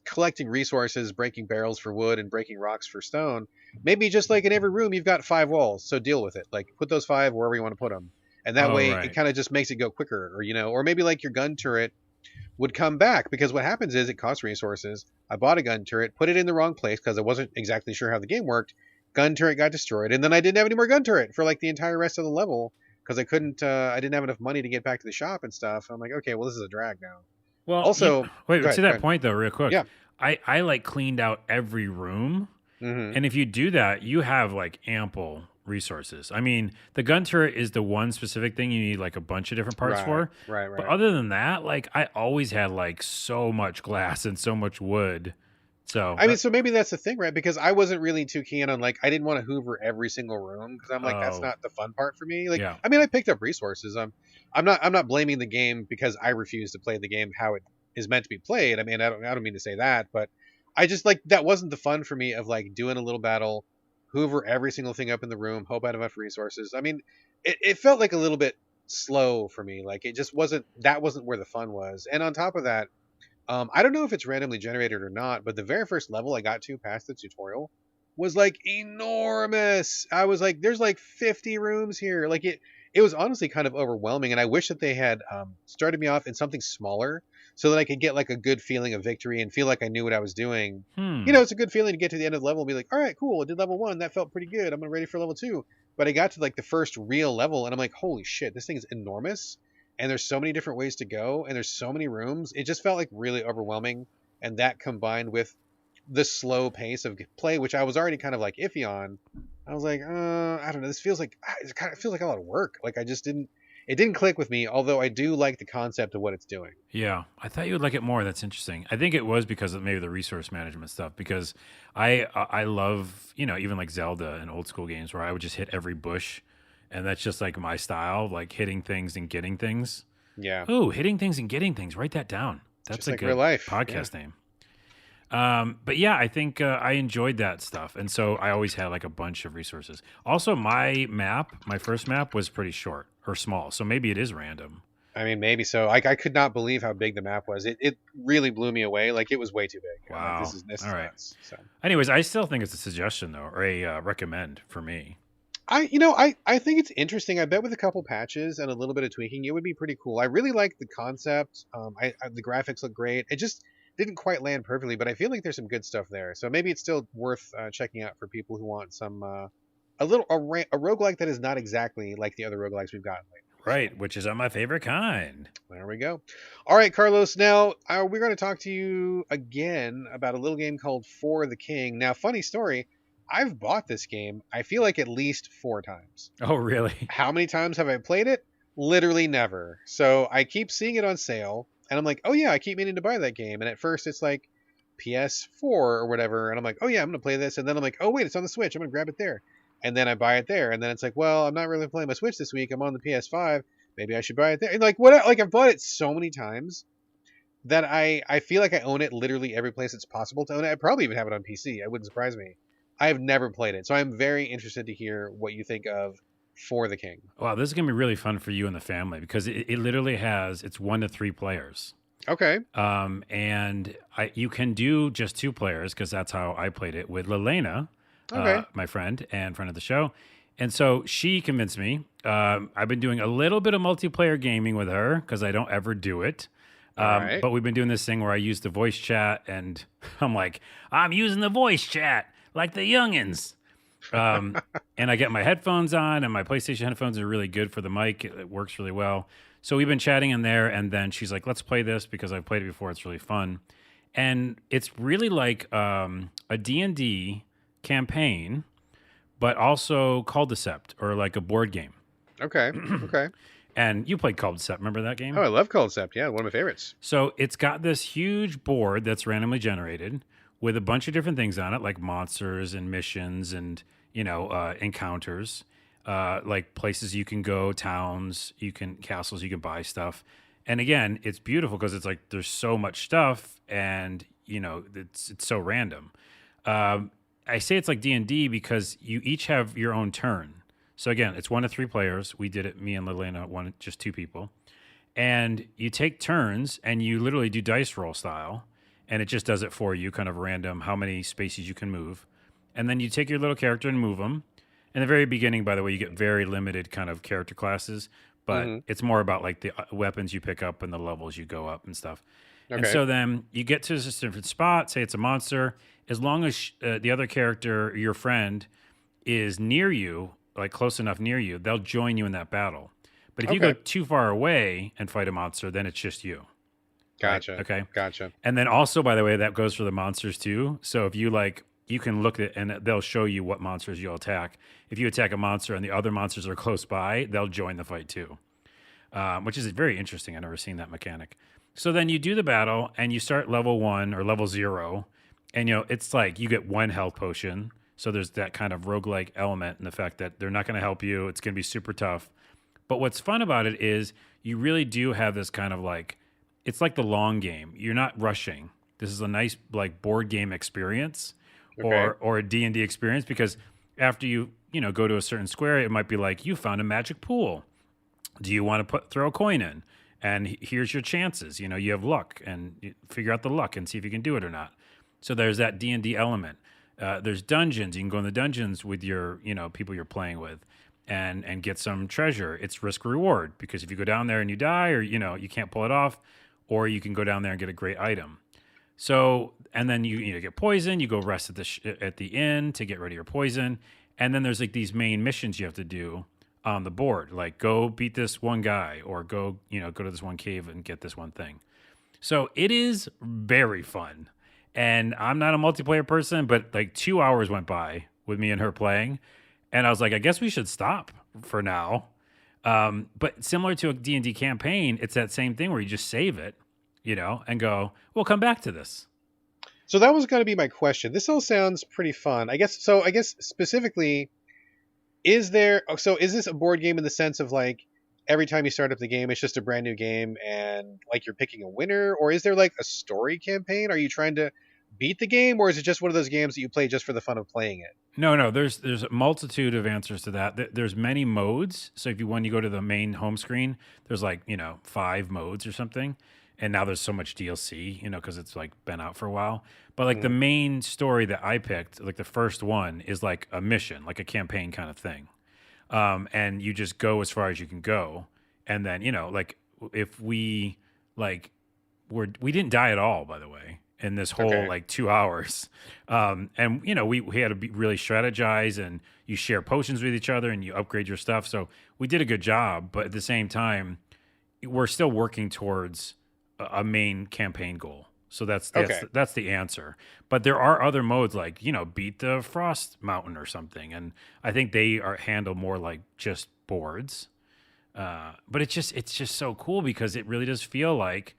collecting resources, breaking barrels for wood and breaking rocks for stone, maybe just like in every room you've got 5 walls, so deal with it. Like put those 5 wherever you want to put them, and that way it kind of just makes it go quicker. Or or maybe like your gun turret would come back, because what happens is it costs resources. I bought a gun turret, put it in the wrong place because I wasn't exactly sure how the game worked. Gun turret got destroyed, and then I didn't have any more gun turret for like the entire rest of the level because I didn't have enough money to get back to the shop and stuff. I'm like, okay, well this is a drag now. Well, also, to that point though, real quick, yeah, I like cleaned out every room, and if you do that, you have like ample resources. I mean, the gun turret is the one specific thing you need like a bunch of different parts for. Right. But other than that, like I always had like so much glass and so much wood. So I mean, so maybe that's the thing, right? Because I wasn't really too keen on like I didn't want to hoover every single room because I'm like that's not the fun part for me. Like I mean, I picked up resources. I'm not blaming the game because I refuse to play the game how it is meant to be played. I mean, I don't mean to say that, but I just like that wasn't the fun for me of like doing a little battle, hoover every single thing up in the room, hope I had enough resources. I mean, it felt like a little bit slow for me. Like it just wasn't where the fun was. And on top of that, I don't know if it's randomly generated or not, but the very first level I got to past the tutorial, was like enormous. I was like, there's like 50 rooms here. Like it was honestly kind of overwhelming. And I wish that they had started me off in something smaller so that I could get like a good feeling of victory and feel like I knew what I was doing. You know, it's a good feeling to get to the end of the level and be like, all right, cool. I did level 1. That felt pretty good. I'm ready for level 2. But I got to like the first real level and I'm like, holy shit, this thing is enormous. And there's so many different ways to go. And there's so many rooms. It just felt like really overwhelming. And that combined with the slow pace of play, which I was already kind of like iffy on, I was like, I don't know. This feels like it feels like a lot of work. Like it didn't click with me. Although I do like the concept of what it's doing. Yeah, I thought you would like it more. That's interesting. I think it was because of maybe the resource management stuff. Because I love, you know, even like Zelda and old school games where I would just hit every bush, and that's just like my style, like hitting things and getting things. Yeah. Oh, hitting things and getting things. Write that down. That's just a like good real life podcast name. But yeah, I think I enjoyed that stuff. And so I always had like a bunch of resources. Also, my first map was pretty short or small. So maybe it is random. I mean, maybe so. Like, I could not believe how big the map was. It really blew me away. Like, it was way too big. Wow. Like, this is all right. nuts. So. Anyways, I still think it's a suggestion, though, or a recommend for me. I think it's interesting. I bet with a couple patches and a little bit of tweaking, it would be pretty cool. I really like the concept. The graphics look great. It just didn't quite land perfectly, but I feel like there's some good stuff there. So maybe it's still worth checking out for people who want some a roguelike that is not exactly like the other roguelikes we've gotten lately. Right, which is my favorite kind. There we go. All right, Carlos. Now we're going to talk to you again about a little game called For the King. Now, funny story. I've bought this game, I feel like at least 4 times. Oh, really? How many times have I played it? Literally never. So I keep seeing it on sale, and I'm like, oh yeah, I keep meaning to buy that game. And at first it's like PS4 or whatever, and I'm like, oh yeah, I'm going to play this. And then I'm like, oh wait, it's on the Switch. I'm going to grab it there. And then I buy it there. And then it's like, well, I'm not really playing my Switch this week. I'm on the PS5. Maybe I should buy it there. And like, what? Like, I've bought it so many times that I feel like I own it literally every place it's possible to own it. I probably even have it on PC. It wouldn't surprise me. I have never played it, so I'm very interested to hear what you think of For the King. Wow, this is going to be really fun for you and the family because it literally it's 1 to 3 players. Okay. And you can do just 2 players because that's how I played it with Lelena, my friend and friend of the show. And so she convinced me. I've been doing a little bit of multiplayer gaming with her because I don't ever do it. But we've been doing this thing where I use the voice chat, and I'm like, I'm using the voice chat like the youngins. And I get my headphones on, and my PlayStation headphones are really good for the mic. It works really well. So we've been chatting in there, and then she's like, let's play this because I've played it before. It's really fun. And it's really like a D&D campaign, but also Call Decept, or like a board game. Okay. Okay. And you played Call Decept. Remember that game? Oh, I love Call Decept. Yeah, one of my favorites. So it's got this huge board that's randomly generated with a bunch of different things on it, like monsters and missions and, encounters, like places you can go, towns, castles, you can buy stuff. And again, it's beautiful because it's like there's so much stuff, and it's so random. I say it's like D&D because you each have your own turn. So again, it's 1 to 3 players. We did it, me and Lelena, just 2 people. And you take turns, and you literally do dice roll style, and it just does it for you, kind of random, how many spaces you can move. And then you take your little character and move them. In the very beginning, by the way, you get very limited kind of character classes, but it's more about like the weapons you pick up and the levels you go up and stuff. Okay. And so then you get to a different spot, say it's a monster. As long as the other character, your friend, is near you, like close enough near you, they'll join you in that battle. But if you go too far away and fight a monster, then it's just you. Gotcha. Right? Okay. Gotcha. And then also, by the way, that goes for the monsters too. So if you you can look at and they'll show you what monsters you'll attack. If you attack a monster and the other monsters are close by, they'll join the fight too, which is very interesting. I've never seen that mechanic. So then you do the battle and you start level 1 or level 0, and it's like you get 1 health potion. So there's that kind of roguelike element in the fact that they're not going to help you. It's going to be super tough. But what's fun about it is you really do have this kind of it's like the long game. You're not rushing. This is a nice board game experience or a D&D experience, because after you go to a certain square, it might be like you found a magic pool. Do you want to throw a coin in? And here's your chances. You have luck, and you figure out the luck and see if you can do it or not. So there's that D&D element. There's dungeons. You can go in the dungeons with your, people you're playing with, and get some treasure. It's risk reward, because if you go down there and you die, or you can't pull it off, or you can go down there and get a great item. So, and then you get poison. You go rest at the inn to get rid of your poison, and then there's like these main missions you have to do on the board, like go beat this one guy, or go to this one cave and get this one thing. So it is very fun. And I'm not a multiplayer person, but like 2 hours went by with me and her playing. And I was like, I guess we should stop for now. But similar to a D&D campaign, it's that same thing where you just save it, and go, we'll come back to this. So that was going to be my question. This all sounds pretty fun. I guess specifically, is this a board game in the sense of like, every time you start up the game, it's just a brand new game and like you're picking a winner? Or is there like a story campaign? Are you trying to beat the game, or is it just one of those games that you play just for the fun of playing it? No, there's a multitude of answers to that. There's many modes. So when you go to the main home screen, there's like, 5 modes or something. And now there's so much DLC, because it's like been out for a while. But like the main story that I picked, like the first one, is like a mission, like a campaign kind of thing. And you just go as far as you can go. And then, like if we we didn't die at all, by the way, in this whole like 2 hours. And we had to really strategize, and you share potions with each other and you upgrade your stuff. So we did a good job, but at the same time, we're still working towards a main campaign goal. So that's the answer. But there are other modes like, beat the Frost Mountain or something. And I think they are handled more like just boards. But it's just so cool, because it really does feel like,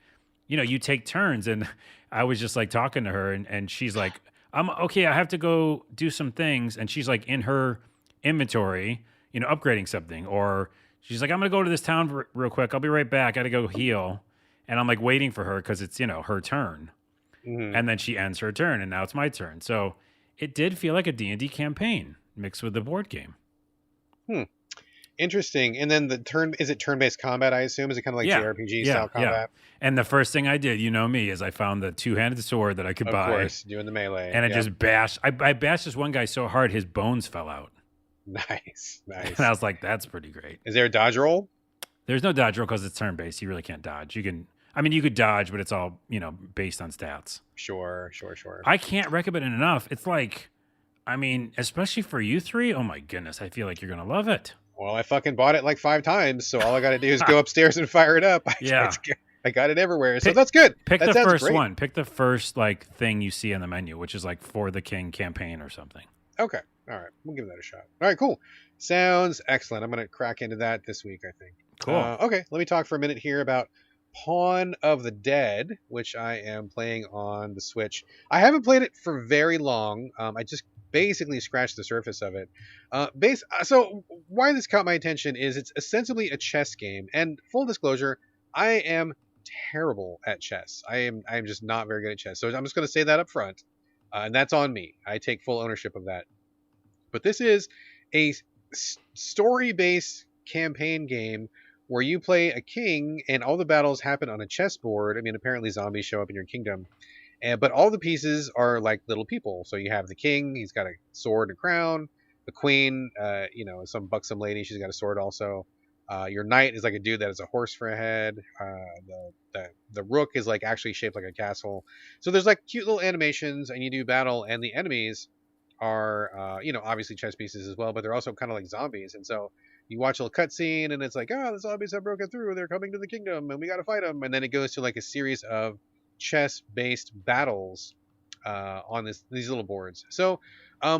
you take turns. And I was just like talking to her, and she's like, I'm okay, I have to go do some things. And she's like in her inventory, upgrading something. Or she's like, I'm going to go to this town real quick. I'll be right back. I got to go heal. And I'm like waiting for her because it's, her turn. Mm-hmm. And then she ends her turn, and now it's my turn. So it did feel like a D&D campaign mixed with the board game. Interesting. And then is it turn-based combat, I assume? Is it kind of like JRPG style combat? Yeah. And the first thing I did, me, is I found the 2-handed sword that I could buy. Of course, doing the melee. And I just bashed. I bashed this one guy so hard his bones fell out. Nice. And I was like, that's pretty great. Is there a dodge roll? There's no dodge roll because it's turn-based. You really can't dodge. You could dodge, but it's all, based on stats. Sure. I can't recommend it enough. It's like, especially for you three, oh my goodness, I feel like you're going to love it. Well, I fucking bought it like 5 times, so all I got to do is go upstairs and fire it up. I got it everywhere, so that's good. Pick the first one. Pick the first thing you see on the menu, which is like For the King campaign or something. Okay. All right. We'll give that a shot. All right, cool. Sounds excellent. I'm going to crack into that this week, I think. Cool. Okay, let me talk for a minute here about Pawn of the Dead, which I am playing on the Switch. I haven't played it for very long. I just basically scratched the surface of it. So why this caught my attention is it's ostensibly a chess game. And full disclosure, I am terrible at chess. I am just not very good at chess. So I'm just going to say that up front. And that's on me. I take full ownership of that. But this is a story-based campaign game where you play a king and all the battles happen on a chessboard. Apparently zombies show up in your kingdom. But all the pieces are like little people. So you have the king, he's got a sword and a crown. The queen, some buxom lady, she's got a sword also. Your knight is like a dude that has a horse for a head. The rook is like actually shaped like a castle. So there's like cute little animations, and you do battle, and the enemies are, obviously chess pieces as well, but they're also kind of like zombies. And so you watch a little cutscene, and it's like, the zombies have broken through. They're coming to the kingdom, and we got to fight them. And then it goes to like a series of chess-based battles on these little boards. So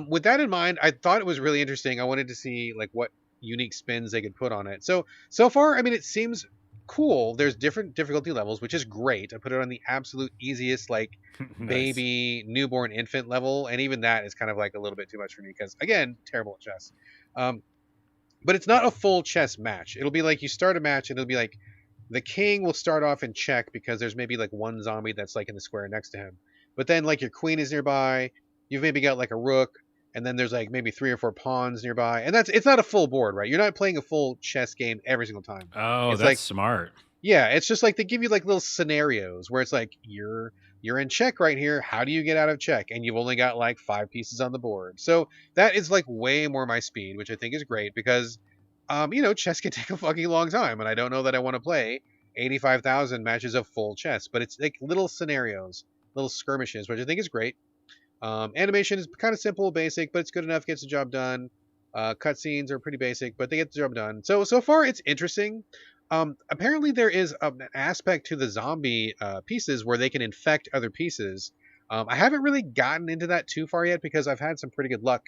with that in mind, I thought it was really interesting. I wanted to see like what unique spins they could put on it. So far, it seems cool. There's different difficulty levels, which is great. I put it on the absolute easiest, like nice. Baby newborn infant level, and even that is kind of like a little bit too much for me because, again, terrible at chess. But it's not a full chess match. It'll be like you start a match, and it'll be like the king will start off in check because there's maybe like one zombie that's like in the square next to him. But then like your queen is nearby. You've maybe got like a rook, and then there's like maybe 3 or 4 pawns nearby. And it's not a full board, right? You're not playing a full chess game every single time. Oh, it's that's like, smart. Yeah, it's just like they give you like little scenarios where it's like you're in check right here. How do you get out of check? And you've only got like 5 pieces on the board. So that is like way more my speed, which I think is great because chess can take a fucking long time, and I don't know that I want to play 85,000 matches of full chess, but it's like little scenarios, little skirmishes, which I think is great. Animation is kind of simple, basic, but it's good enough, gets the job done. Cutscenes are pretty basic, but they get the job done. So far, it's interesting. Apparently, there is an aspect to the zombie pieces where they can infect other pieces. I haven't really gotten into that too far yet because I've had some pretty good luck.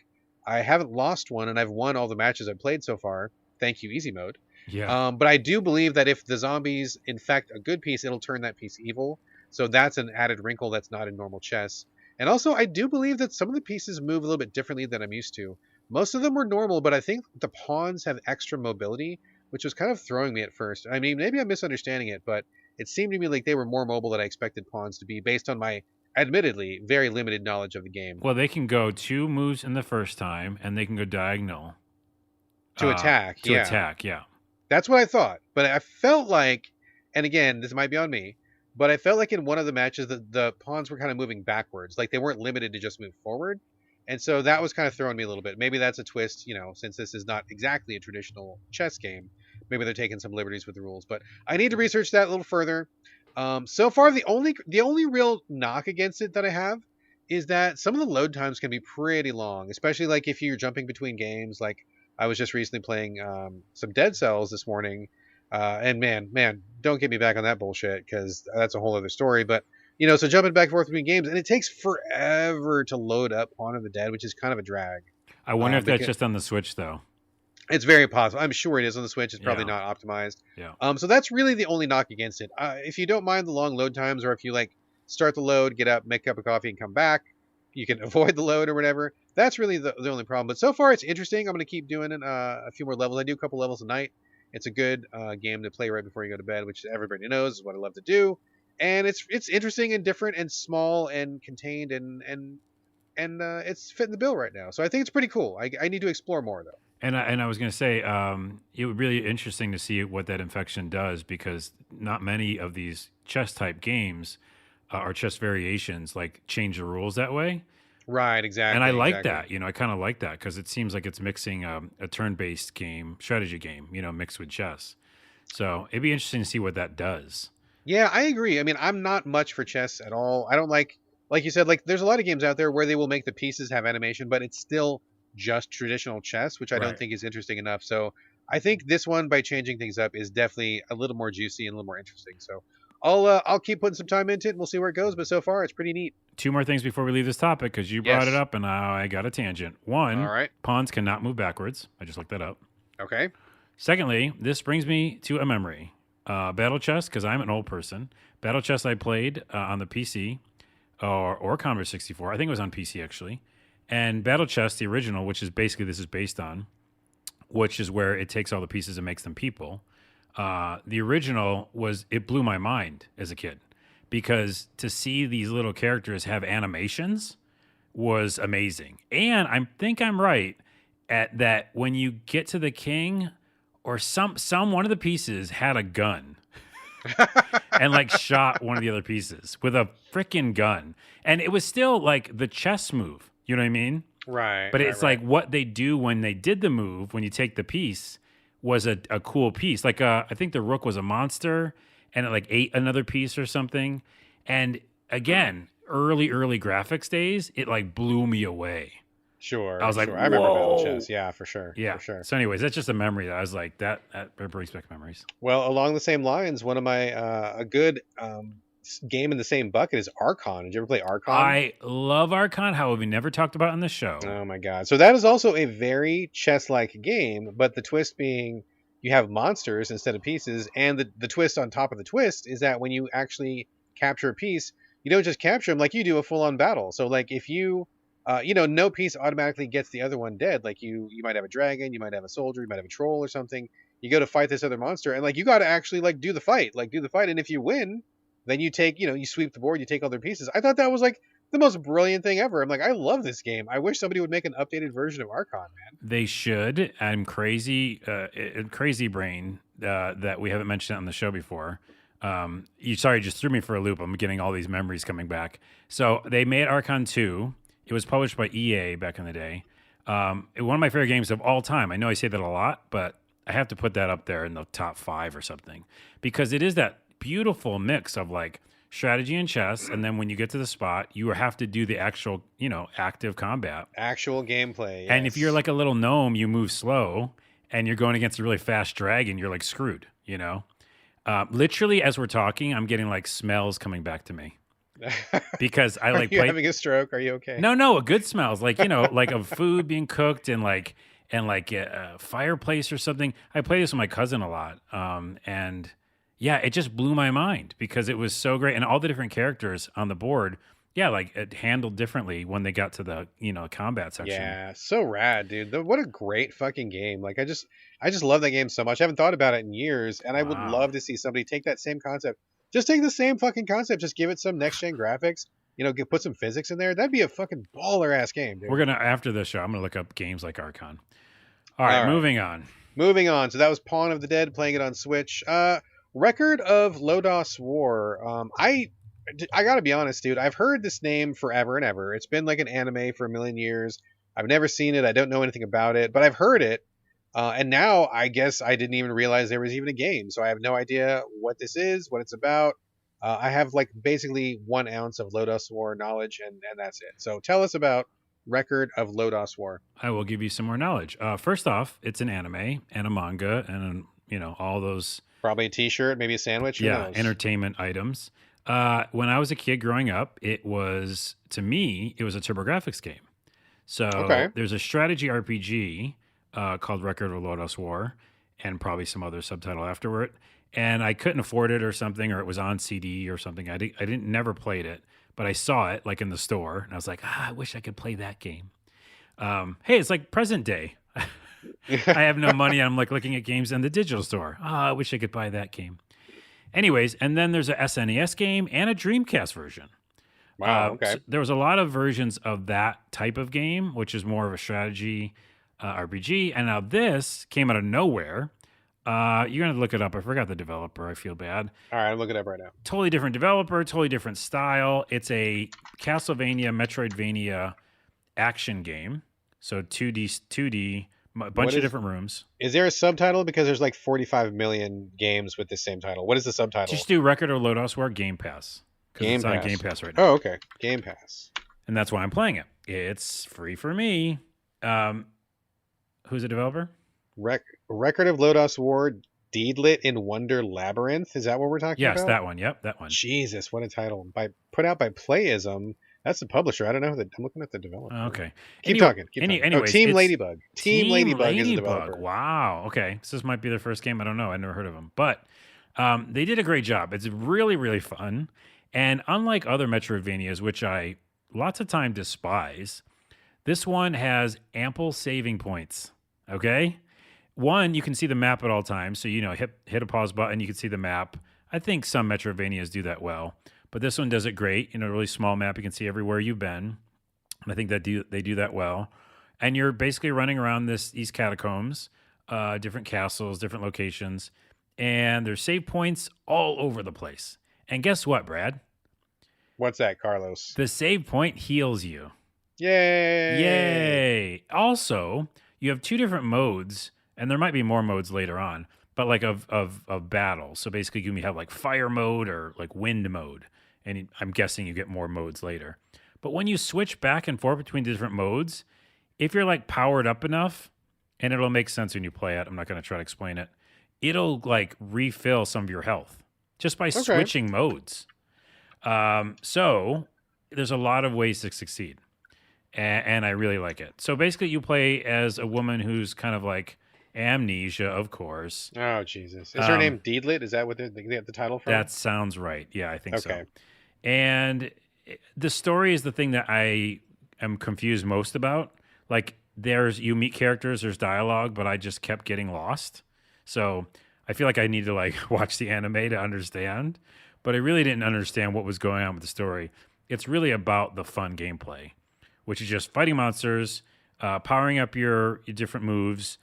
I haven't lost one, and I've won all the matches I've played so far. Thank you, easy mode. Yeah. But I do believe that if the zombies infect a good piece, it'll turn that piece evil. So that's an added wrinkle that's not in normal chess. And also, I do believe that some of the pieces move a little bit differently than I'm used to. Most of them were normal, but I think the pawns have extra mobility, which was kind of throwing me at first. I mean, maybe I'm misunderstanding it, but it seemed to me like they were more mobile than I expected pawns to be based on my, admittedly, very limited knowledge of the game. Well, they can go 2 moves in the first time, and they can go diagonal. To attack, to attack, yeah. That's what I thought. But I felt like, and again, this might be on me, but I felt like in one of the matches the pawns were kind of moving backwards. Like they weren't limited to just move forward. And so that was kind of throwing me a little bit. Maybe that's a twist, since this is not exactly a traditional chess game. Maybe they're taking some liberties with the rules. But I need to research that a little further. So far, the only real knock against it that I have is that some of the load times can be pretty long, especially like if you're jumping between games. Like I was just recently playing some Dead Cells this morning. And man, don't get me back on that bullshit because that's a whole other story. But so jumping back and forth between games, and it takes forever to load up Pawn of the Dead, which is kind of a drag. I wonder if that's just on the Switch, though. It's very possible. I'm sure it is on the Switch. It's probably not optimized. Yeah. So that's really the only knock against it. If you don't mind the long load times, or if you like start the load, get up, make a cup of coffee, and come back, you can avoid the load or whatever. That's really the only problem. But so far, it's interesting. I'm going to keep doing it, a few more levels. I do a couple levels a night. It's a good game to play right before you go to bed, which everybody knows is what I love to do. And it's interesting and different and small and contained and it's fitting the bill right now. So I think it's pretty cool. I need to explore more though. And I was going to say it would be really interesting to see what that infection does because not many of these chess type games or chess variations like change the rules that way. Right, exactly. And I like that. I kind of like that because it seems like it's mixing a turn-based game, strategy game, mixed with chess. So it'd be interesting to see what that does. Yeah, I agree. I mean, I'm not much for chess at all. I don't like you said, like there's a lot of games out there where they will make the pieces have animation, but it's still just traditional chess, which I don't think is interesting enough. So I think this one, by changing things up, is definitely a little more juicy and a little more interesting. So I'll keep putting some time into it and we'll see where it goes. But so far, it's pretty neat. 2 more things before we leave this topic because you brought it up and now I got a tangent. 1, all right. Pawns cannot move backwards. I just looked that up. Okay. Secondly, this brings me to a memory. Battle chess, because I'm an old person. Battle chess I played on the PC or Commodore 64. I think it was on PC actually. And Battle chess, the original, which is basically this is based on, which is where it takes all the pieces and makes them people. The original it blew my mind as a kid because to see these little characters have animations was amazing. And I think I'm right at that when you get to the king or some one of the pieces had a gun and like shot one of the other pieces with a freaking gun. And it was still like the chess move. You know what I mean? Right. But it's like what they do when they did the move, when you take the piece, was a cool piece. Like I think the rook was a monster and it like ate another piece or something. And again, early graphics days, it like blew me away. Sure. I was like, I remember Battle Chess. Yeah, for sure. Yeah. For sure. So anyways, that's just a memory that I was like, that brings back memories. Well, along the same lines, one of my a good game in the same bucket is Archon. Did you ever play Archon? I love Archon. However, we never talked about it on the show. Oh my god! So that is also a very chess-like game, but the twist being you have monsters instead of pieces, and the twist on top of the twist is that when you actually capture a piece, you don't just capture them like you do a full-on battle. So like if you no piece automatically gets the other one dead. Like you might have a dragon, you might have a soldier, you might have a troll or something. You go to fight this other monster, and like you got to actually like do the fight. And if you win, then you take you sweep the board, you take all their pieces. I thought that the most brilliant thing ever. I'm like, I love this game. I wish somebody would make an updated version of Archon, man. They should. I'm crazy, crazy brain that we haven't mentioned on the show before. You just threw me for a loop. I'm getting all these memories coming back. So they made Archon 2. It was published by EA back in the day. One of my favorite games of all time. I know I say that a lot, but I have to put that up there in the top 5 or something, because it is that beautiful mix of like strategy and chess, and then when you get to the spot, you have to do the actual, active combat. Actual gameplay, yes. And if you're like a little gnome, you move slow, and you're going against a really fast dragon, you're like screwed, Literally, as we're talking, I'm getting like smells coming back to me. Because I like Are you having a stroke? Are you okay? No, good smells, like, like of food being cooked and a fireplace or something. I play this with my cousin a lot. And yeah, it just blew my mind because it was so great. And all the different characters on the board, yeah, like it handled differently when they got to the, combat section. Yeah, so rad, dude. What a great fucking game. Like I just love that game so much. I haven't thought about it in years, and I would love to see somebody take that same concept. Just take the same fucking concept, just give it some next gen graphics, put some physics in there. That'd be a fucking baller ass game, dude. We're gonna, after the show, I'm gonna look up games like Archon. All right, moving on. Moving on. So that was Pawn of the Dead, playing it on Switch. Record of Lodoss War. I gotta be honest, dude. I've heard this name forever and ever. It's been like an anime for a million years. I've never seen it. I don't know anything about it, but I've heard it. And now I guess I didn't even realize there was even a game. So I have no idea what this is, what it's about. I have like basically 1 ounce of Lodoss War knowledge, and that's it. So tell us about Record of Lodoss War. I will give you some more knowledge. First off, it's an anime and a manga and, all those. Probably a t-shirt, maybe a sandwich. Yeah, entertainment items. When I was a kid growing up, to me, it was a TurboGrafx game. So there's a strategy RPG called Record of Lodoss War, and probably some other subtitle afterward. And I couldn't afford it or something, or it was on CD or something. I never played it, but I saw it like in the store, and I was like, I wish I could play that game. Hey, it's like present day. I have no money. I'm like looking at games in the digital store. I wish I could buy that game. Anyways, and then there's a SNES game and a Dreamcast version. Wow, okay. So there was a lot of versions of that type of game, which is more of a strategy RPG. And now this came out of nowhere. You're going to look it up. I forgot the developer. I feel bad. All right, I'm looking it up right now. Totally different developer, totally different style. It's Castlevania, Metroidvania action game. So 2D, a bunch of different rooms. Is there a subtitle? Because there's like 45 million games with the same title. What is the subtitle? Just do Record of Lodoss War Game Pass. Because it's on Game Pass right now. Oh, okay. Game Pass. And that's why I'm playing it. It's free for me. Who's the developer? Record of Lodoss War, Deedlit in Wonder Labyrinth. Is that what we're talking about? Yes, that one. Yep, that one. Jesus, what a title. Put out by Playism. That's the publisher. I don't know. I'm looking at the developer. Okay. Keep talking. Anyways, Team Ladybug. Team Ladybug is the developer. Wow. Okay. So this might be their first game. I don't know. I never heard of them. But they did a great job. It's really, really fun. And unlike other Metroidvanias, which I lots of time despise, this one has ample saving points. Okay? One, you can see the map at all times. So, hit a pause button, you can see the map. I think some Metroidvanias do that well. But this one does it great. Really small map. You can see everywhere you've been. And I think that they do that well. And you're basically running around these catacombs, different castles, different locations. And there's save points all over the place. And guess what, Brad? What's that, Carlos? The save point heals you. Yay! Also, you have 2 different modes, and there might be more modes later on, but like of battle. So basically, you can have like fire mode or like wind mode. And I'm guessing you get more modes later. But when you switch back and forth between the different modes, if you're like powered up enough, and it'll make sense when you play it, I'm not going to try to explain it, it'll like refill some of your health just by switching modes. So there's a lot of ways to succeed. And I really like it. So basically you play as a woman who's kind of like amnesia, of course. Oh, Jesus. Is her name Deedlit? Is that what they get the title from? That sounds right. Yeah, I think so. And the story is the thing that I am confused most about. Like, you meet characters, there's dialogue, but I just kept getting lost. So I feel like I need to like watch the anime to understand. But I really didn't understand what was going on with the story. it's really about the fun gameplay, which is just fighting monsters, powering up your different moves.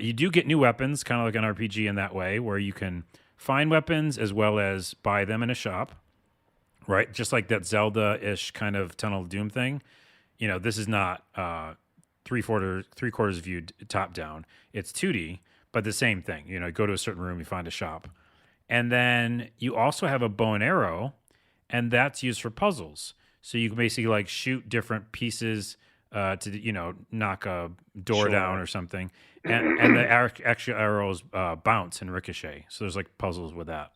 You do get new weapons, kind of like an RPG in that way, where you can find weapons as well as buy them in a shop, right? Just like that Zelda-ish kind of Tunnel of Doom thing. This is not three quarters view top down. It's 2D, but the same thing. Go to a certain room, you find a shop. And then you also have a bow and arrow, and that's used for puzzles. So you can basically like shoot different pieces to knock a door down or something, and the actual arrows bounce and ricochet. So there's like puzzles with that.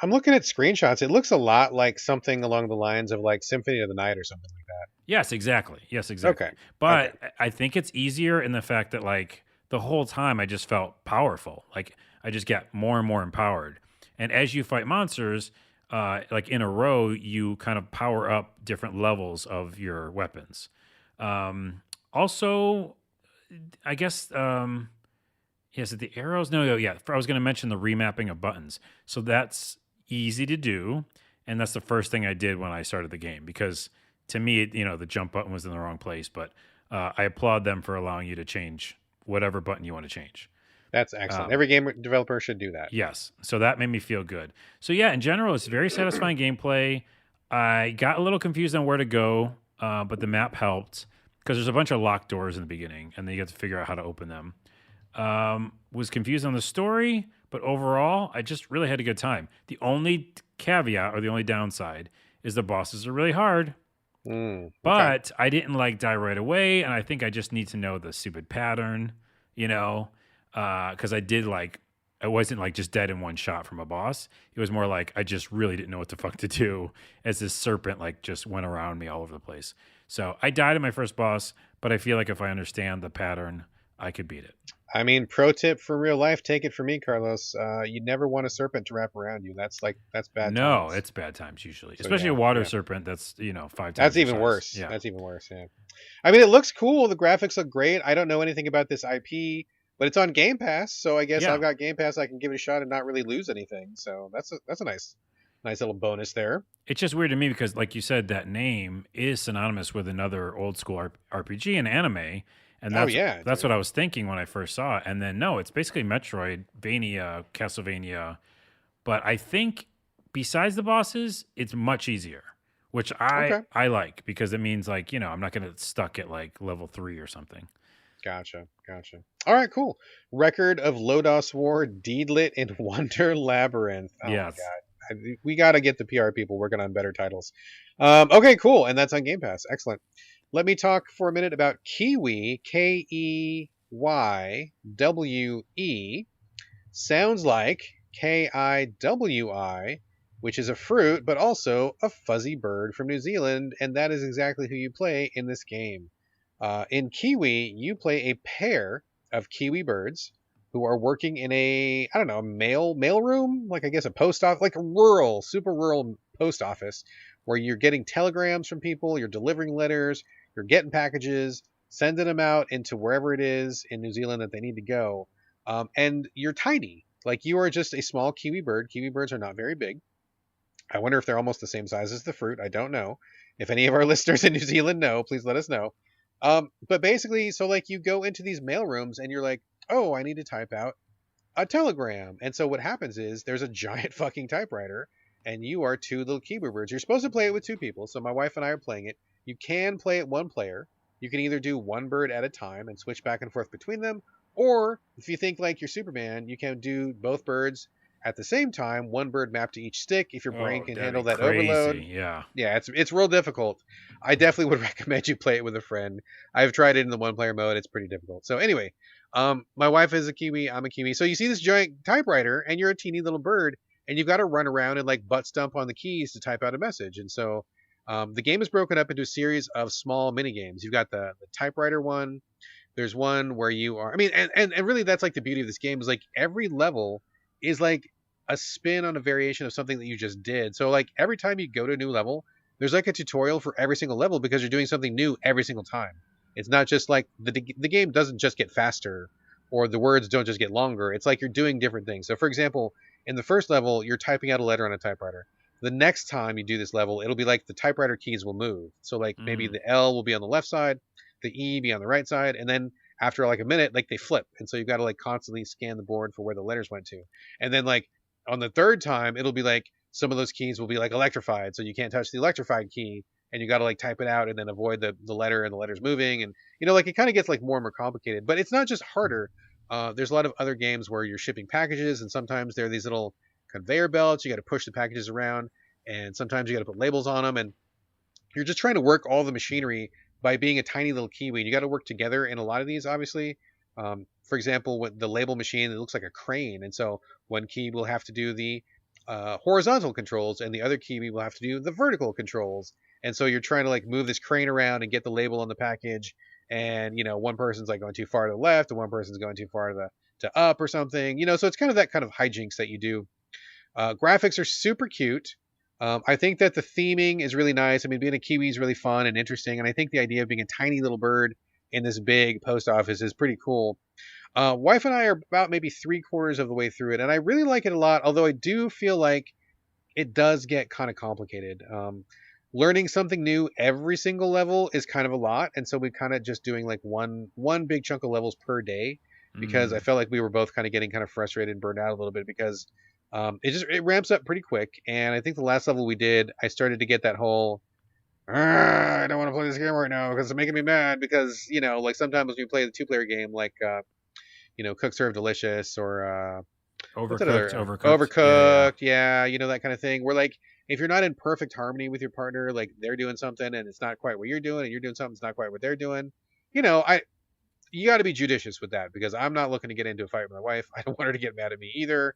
I'm looking at screenshots. It looks a lot like something along the lines of like Symphony of the Night or something like that. Yes, exactly. Okay, but I think it's easier in the fact that like the whole time I just felt powerful. Like I just get more and more empowered. And as you fight monsters, like in a row, you kind of power up different levels of your weapons. Also, I guess, yes, the arrows. No, yeah. I was going to mention the remapping of buttons. So that's easy to do, and that's the first thing I did when I started the game, because to me, the jump button was in the wrong place. But I applaud them for allowing you to change whatever button you want to change. That's excellent. Every game developer should do that. Yes. So that made me feel good. So yeah, in general, it's very satisfying gameplay. I got a little confused on where to go, but the map helped because there's a bunch of locked doors in the beginning, and then you have to figure out how to open them. Was confused on the story, but overall, I just really had a good time. The only caveat or the only downside is the bosses are really hard. But I didn't like die right away, and I think I just need to know the stupid pattern, because I wasn't like just dead in one shot from a boss. It was more like I just really didn't know what the fuck to do as this serpent like just went around me all over the place. So I died in my first boss, but I feel like if I understand the pattern, I could beat it. I mean, pro tip for real life, take it from me, Carlos. You never want a serpent to wrap around you. That's bad No, times. it's bad times usually. Especially a water serpent that's, 5 times. That's even worse. Yeah. That's even worse, yeah. I mean, it looks cool. The graphics look great. I don't know anything about this IP, but it's on Game Pass, so I guess I've got Game Pass. I can give it a shot and not really lose anything. So that's a nice little bonus there. It's just weird to me because, like you said, that name is synonymous with another old school RPG and anime. And that's what I was thinking when I first saw it. And then, no, it's basically Metroidvania, Castlevania. But I think besides the bosses, it's much easier, which I like because it means like, I'm not going to stuck at like level 3 or something. Gotcha. All right, cool. Record of Lodoss War, Deedlit, and Wonder Labyrinth. Oh, yes. My God. We got to get the PR people working on better titles. Okay, cool. And that's on Game Pass. Excellent. Let me talk for a minute about KeyWe, KeyWe. Sounds like KIWI, which is a fruit, but also a fuzzy bird from New Zealand, and that is exactly who you play in this game. In KeyWe, you play a pair of Kiwi birds who are working in a mail room, like I guess a post office, like a super rural post office, where you're getting telegrams from people, you're delivering letters, you're getting packages, sending them out into wherever it is in New Zealand that they need to go. And you're tiny. Like you are just a small Kiwi bird. Kiwi birds are not very big. I wonder if they're almost the same size as the fruit. I don't know. If any of our listeners in New Zealand know, please let us know. But basically, so like you go into these mail rooms and you're like, oh, I need to type out a telegram. And so what happens is there's a giant fucking typewriter and you are two little Kiwi birds. You're supposed to play it with two people. So my wife and I are playing it. You can play it one player. You can either do one bird at a time and switch back and forth between them. Or if you think like you're Superman, you can do both birds at the same time, one bird mapped to each stick. If your brain can handle that overload. Yeah, it's real difficult. I definitely would recommend you play it with a friend. I've tried it in the one player mode. It's pretty difficult. So anyway, my wife is a Kiwi. I'm a Kiwi. So you see this giant typewriter and you're a teeny little bird and you've got to run around and like butt stump on the keys to type out a message. And so the game is broken up into a series of small mini games. You've got the typewriter one. There's one where you are, and really that's like the beauty of this game is like every level is like a spin on a variation of something that you just did. So like every time you go to a new level, there's like a tutorial for every single level because you're doing something new every single time. It's not just like the game doesn't just get faster or the words don't just get longer. It's like you're doing different things. So for example, in the first level, you're typing out a letter on a typewriter. the next time you do this level, it'll be like the typewriter keys will move. So like maybe the L will be on the left side, the E be on the right side, and then after like a minute, like they flip. And so you've got to like constantly scan the board for where the letters went to. And then like on the third time, it'll be like some of those keys will be like electrified. So you can't touch the electrified key and you got to like type it out and then avoid the letter and the letters moving. And, you know, like it kind of gets like more and more complicated, but it's not just harder. There's a lot of other games where you're shipping packages and sometimes there are these little conveyor belts. You got to push the packages around and sometimes you got to put labels on them. And you're just trying to work all the machinery by being a tiny little KeyWe. You got to work together in a lot of these, obviously. For example, with the label machine, it looks like a crane. And so one key will have to do the horizontal controls and the other KeyWe will have to do the vertical controls. And so you're trying to like move this crane around and get the label on the package. And, you know, one person's like going too far to the left and one person's going too far to up or something, you know, so it's kind of that kind of hijinks that you do. Graphics are super cute. I think that the theming is really nice. I mean, being a KeyWe is really fun and interesting. And I think the idea of being a tiny little bird in this big post office is pretty cool. Wife and I are about maybe 3/4 of the way through it. And I really like it a lot, although I do feel like it does get kind of complicated. Learning something new every single level is kind of a lot. And so we're kind of just doing like one big chunk of levels per day because I felt like we were both kind of getting kind of frustrated and burned out a little bit because it ramps up pretty quick. And I think the last level we did, I started to get that whole, I don't want to play this game right now because it's making me mad because, you know, like sometimes when you play the 2-player game, like, you know, Cook Serve Delicious or Overcooked. Yeah, you know, that kind of thing. Where like, if you're not in perfect harmony with your partner, like they're doing something and it's not quite what you're doing and you're doing something that's not quite what they're doing, you know, you got to be judicious with that because I'm not looking to get into a fight with my wife. I don't want her to get mad at me either.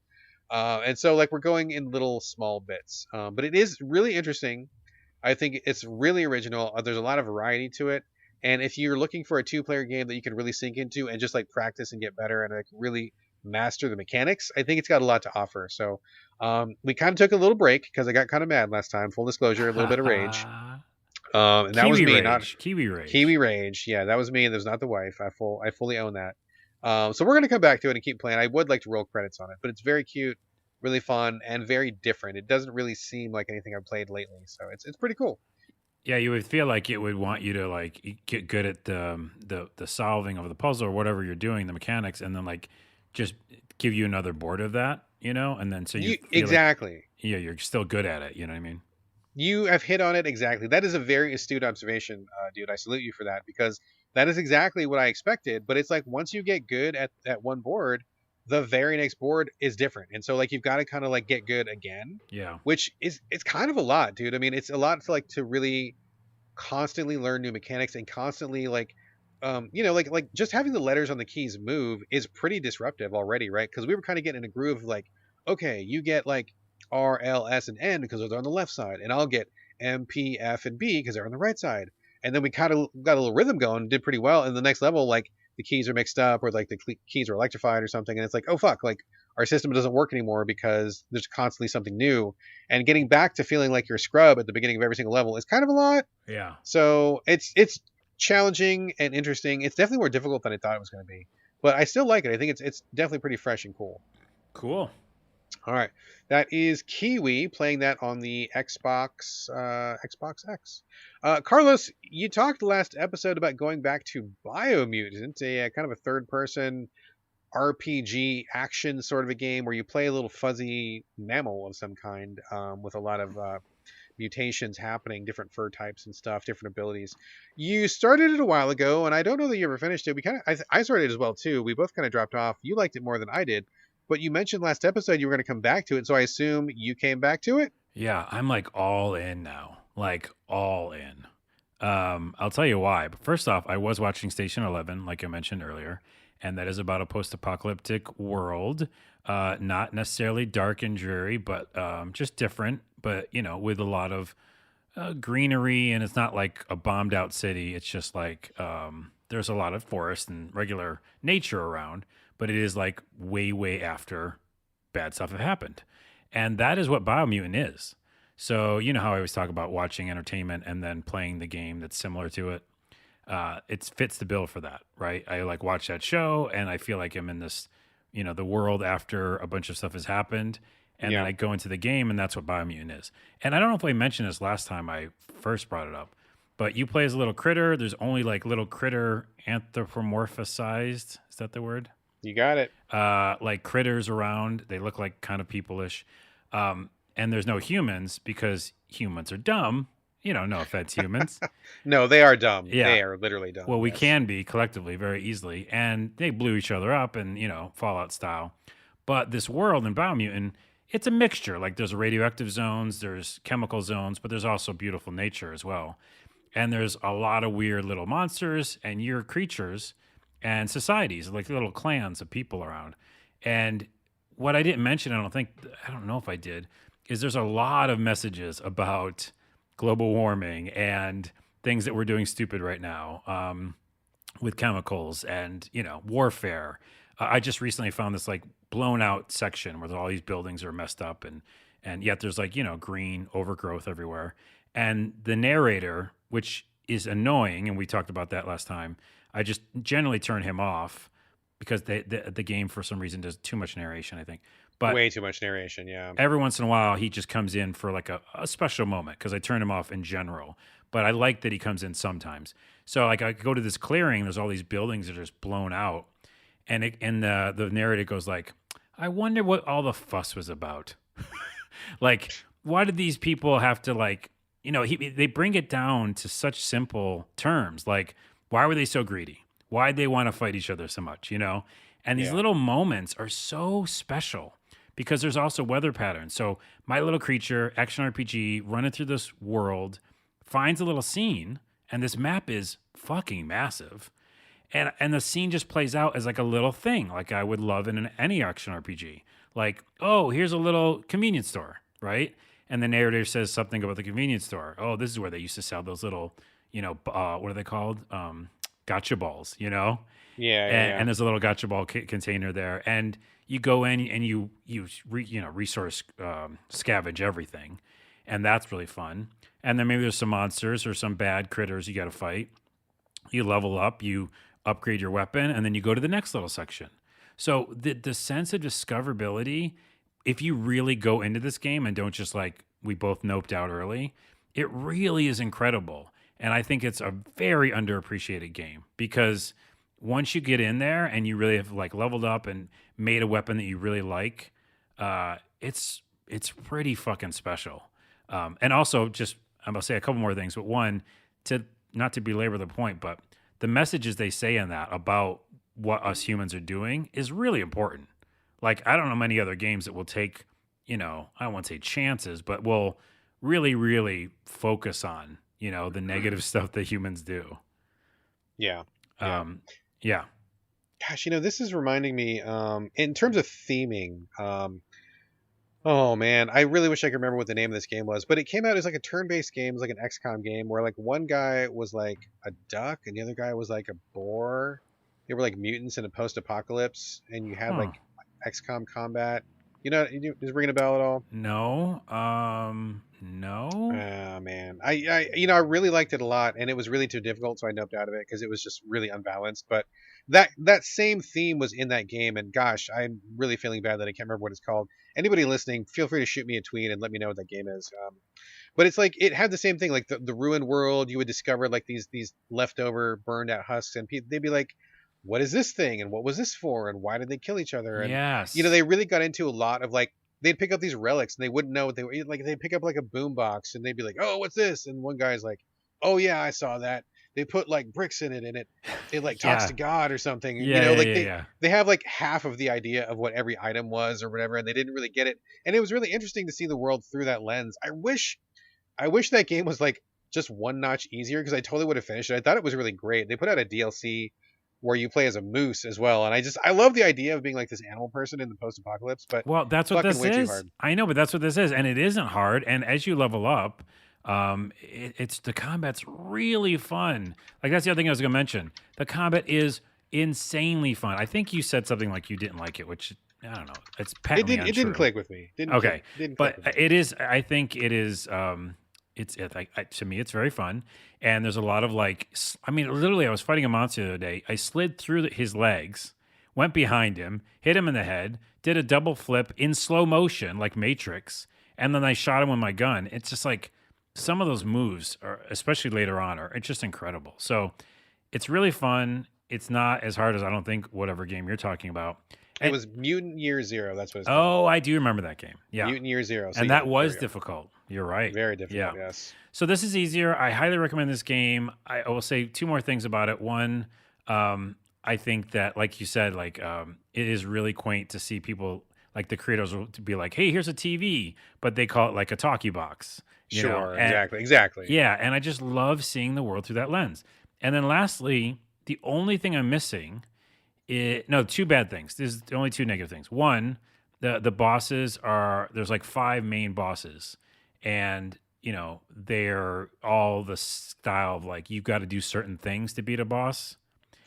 And so like we're going in little small bits, but it is really interesting. I think it's really original. There's a lot of variety to it. And if you're looking for a 2-player game that you can really sink into and just like practice and get better and like really master the mechanics, I think it's got a lot to offer. So we kind of took a little break because I got kind of mad last time. Full disclosure, a little bit of rage. And that was me, rage. not KeyWe rage. KeyWe rage. Yeah, that was me. That was not the wife. I fully own that. So we're gonna come back to it and keep playing. I would like to roll credits on it, but it's very cute, really fun, and very different. It doesn't really seem like anything I've played lately, so it's pretty cool. Yeah, you would feel like it would want you to like get good at the solving of the puzzle or whatever you're doing, the mechanics, and then like just give you another board of that, you know, and then so you exactly. Like, yeah, you're still good at it. You know what I mean? You have hit on it exactly. That is a very astute observation, dude. I salute you for that because that is exactly what I expected. But it's like once you get good at one board, the very next board is different, and so like you've got to kind of like get good again. Yeah, which is it's kind of a lot, dude. I mean, it's a lot to like to really constantly learn new mechanics and constantly like you know, like just having the letters on the keys move is pretty disruptive already, right? Because we were kind of getting in a groove of like, okay, you get like R, L, S, and N because they're on the left side, and I'll get M, P, F, and B because they're on the right side. And then we kind of got a little rhythm going, did pretty well. And the next level, like the keys are mixed up, or like the keys are electrified or something, and it's like, oh fuck, like our system doesn't work anymore because there's constantly something new. And getting back to feeling like you're a scrub at the beginning of every single level is kind of a lot. Yeah. So it's challenging and interesting. It's definitely more difficult than I thought it was going to be, but I still like it. I think it's definitely pretty fresh and cool. Cool. All right, that is KeyWe playing that on the Xbox X. Carlos, you talked last episode about going back to Biomutant, a kind of a third-person RPG action sort of a game where you play a little fuzzy mammal of some kind with a lot of mutations happening, different fur types and stuff, different abilities. You started it a while ago, and I don't know that you ever finished it. I started it as well too. We both kind of dropped off. You liked it more than I did, but you mentioned last episode you were going to come back to it, so I assume you came back to it. Yeah, I'm like all in now, like all in. I'll tell you why. But first off, I was watching Station 11, like I mentioned earlier, and that is about a post-apocalyptic world, not necessarily dark and dreary, but just different. But you know, with a lot of greenery, and it's not like a bombed out city. It's just like there's a lot of forest and regular nature around, but it is like way after bad stuff had happened, and that is what Biomutant is. So you know how I always talk about watching entertainment and then playing the game that's similar to it. It fits the bill for that, right? I like watch that show and I feel like I'm in this, you know, the world after a bunch of stuff has happened. And then I go into the game, and that's what Biomutant is. And I don't know if I mentioned this last time I first brought it up, but you play as a little critter. There's only like little critter anthropomorphized. Is that the word? You got it. Like critters around. They look like kind of people-ish. And there's no humans because humans are dumb. No offense, humans. No, they are dumb. Yeah. They are literally dumb. Well, we can be collectively very easily. And they blew each other up and, Fallout style. But this world in Biomutant, it's a mixture. Like there's radioactive zones, there's chemical zones, but there's also beautiful nature as well. And there's a lot of weird little monsters and your creatures and societies, like little clans of people around. And what I didn't mention, I don't know if I did, is there's a lot of messages about global warming and things that we're doing stupid right now with chemicals and, warfare. I just recently found this like blown out section where all these buildings are messed up and yet there's like, green overgrowth everywhere. And the narrator, which is annoying, and we talked about that last time, I just generally turn him off because the game for some reason does too much narration, I think. But way too much narration, yeah. Every once in a while, he just comes in for like a special moment because I turn him off in general. But I like that he comes in sometimes. So like I go to this clearing, there's all these buildings that are just blown out. And the narrator goes like, I wonder what all the fuss was about. Like, why did these people have to like, they bring it down to such simple terms. Like, why were they so greedy? Why'd they want to fight each other so much, And these little moments are so special because there's also weather patterns. So my little creature, action RPG, running through this world, finds a little scene, and this map is fucking massive. And the scene just plays out as like a little thing, like I would love in any action RPG. Like, oh, here's a little convenience store, right? And the narrator says something about the convenience store. Oh, this is where they used to sell those little, what are they called? Gotcha balls, Yeah. And there's a little gotcha ball container there. And you go in and you resource scavenge everything. And that's really fun. And then maybe there's some monsters or some bad critters you got to fight. You level up, you upgrade your weapon, and then you go to the next little section. So the sense of discoverability, if you really go into this game and don't just like we both noped out early, it really is incredible. And I think it's a very underappreciated game because once you get in there and you really have like leveled up and made a weapon that you really like, it's pretty fucking special. And also just, I'm going to say a couple more things, but one, not to belabor the point, but the messages they say in that about what us humans are doing is really important. Like, I don't know many other games that will take, I don't want to say chances, but will really, really focus on, the negative stuff that humans do. Yeah. Yeah. Gosh, this is reminding me, in terms of theming, oh man, I really wish I could remember what the name of this game was, but it came out as like a turn-based game, it was like an XCOM game where like one guy was like a duck and the other guy was like a boar. They were like mutants in a post-apocalypse, and you had like XCOM combat. Is it ringing a bell at all? No. No. Oh man, I really liked it a lot, and it was really too difficult, so I noped out of it because it was just really unbalanced. But that same theme was in that game, and gosh, I'm really feeling bad that I can't remember what it's called. Anybody listening, feel free to shoot me a tweet and let me know what that game is. But it's like it had the same thing, like the ruined world. You would discover like these leftover burned out husks, and they'd be like, what is this thing, and what was this for, and why did they kill each other? And yes, they really got into a lot of like, they'd pick up these relics and they wouldn't know what they were. Like they'd pick up like a boombox and they'd be like, oh, what's this? And one guy's like, oh yeah, I saw that. They put like bricks in it and it like talks to God or something. They have like half of the idea of what every item was or whatever, and they didn't really get it. And it was really interesting to see the world through that lens. I wish that game was like just one notch easier because I totally would have finished it. I thought it was really great. They put out a DLC where you play as a moose as well, and I love the idea of being like this animal person in the post-apocalypse. But that's what this is. I know, but that's what this is, and it isn't hard. And as you level up, it's the combat's really fun. Like that's the other thing I was going to mention. The combat is insanely fun. I think you said something like you didn't like it, which I don't know. It's patently untrue. It didn't click with me. It is. I think it is. To me, it's very fun. And there's a lot of like, I mean, literally, I was fighting a monster the other day. I slid through his legs, went behind him, hit him in the head, did a double flip in slow motion like Matrix, and then I shot him with my gun. It's just like some of those moves, are, especially later on, are just incredible. So it's really fun. It's not as hard as I don't think whatever game you're talking about. It was Mutant Year Zero. That's what it's called. Oh, I do remember that game. Yeah. Mutant Year Zero. So and that was difficult. You're right. Very difficult, yes. So this is easier. I highly recommend this game. I will say two more things about it. One, I think that, like you said, like it is really quaint to see people, like the creators will be like, hey, here's a TV, but they call it like a talkie box. Sure, exactly. Yeah, and I just love seeing the world through that lens. And then lastly, the only thing I'm missing two bad things. There's only two negative things. One, the bosses are, there's like 5 main bosses, and they're all the style of like you've got to do certain things to beat a boss,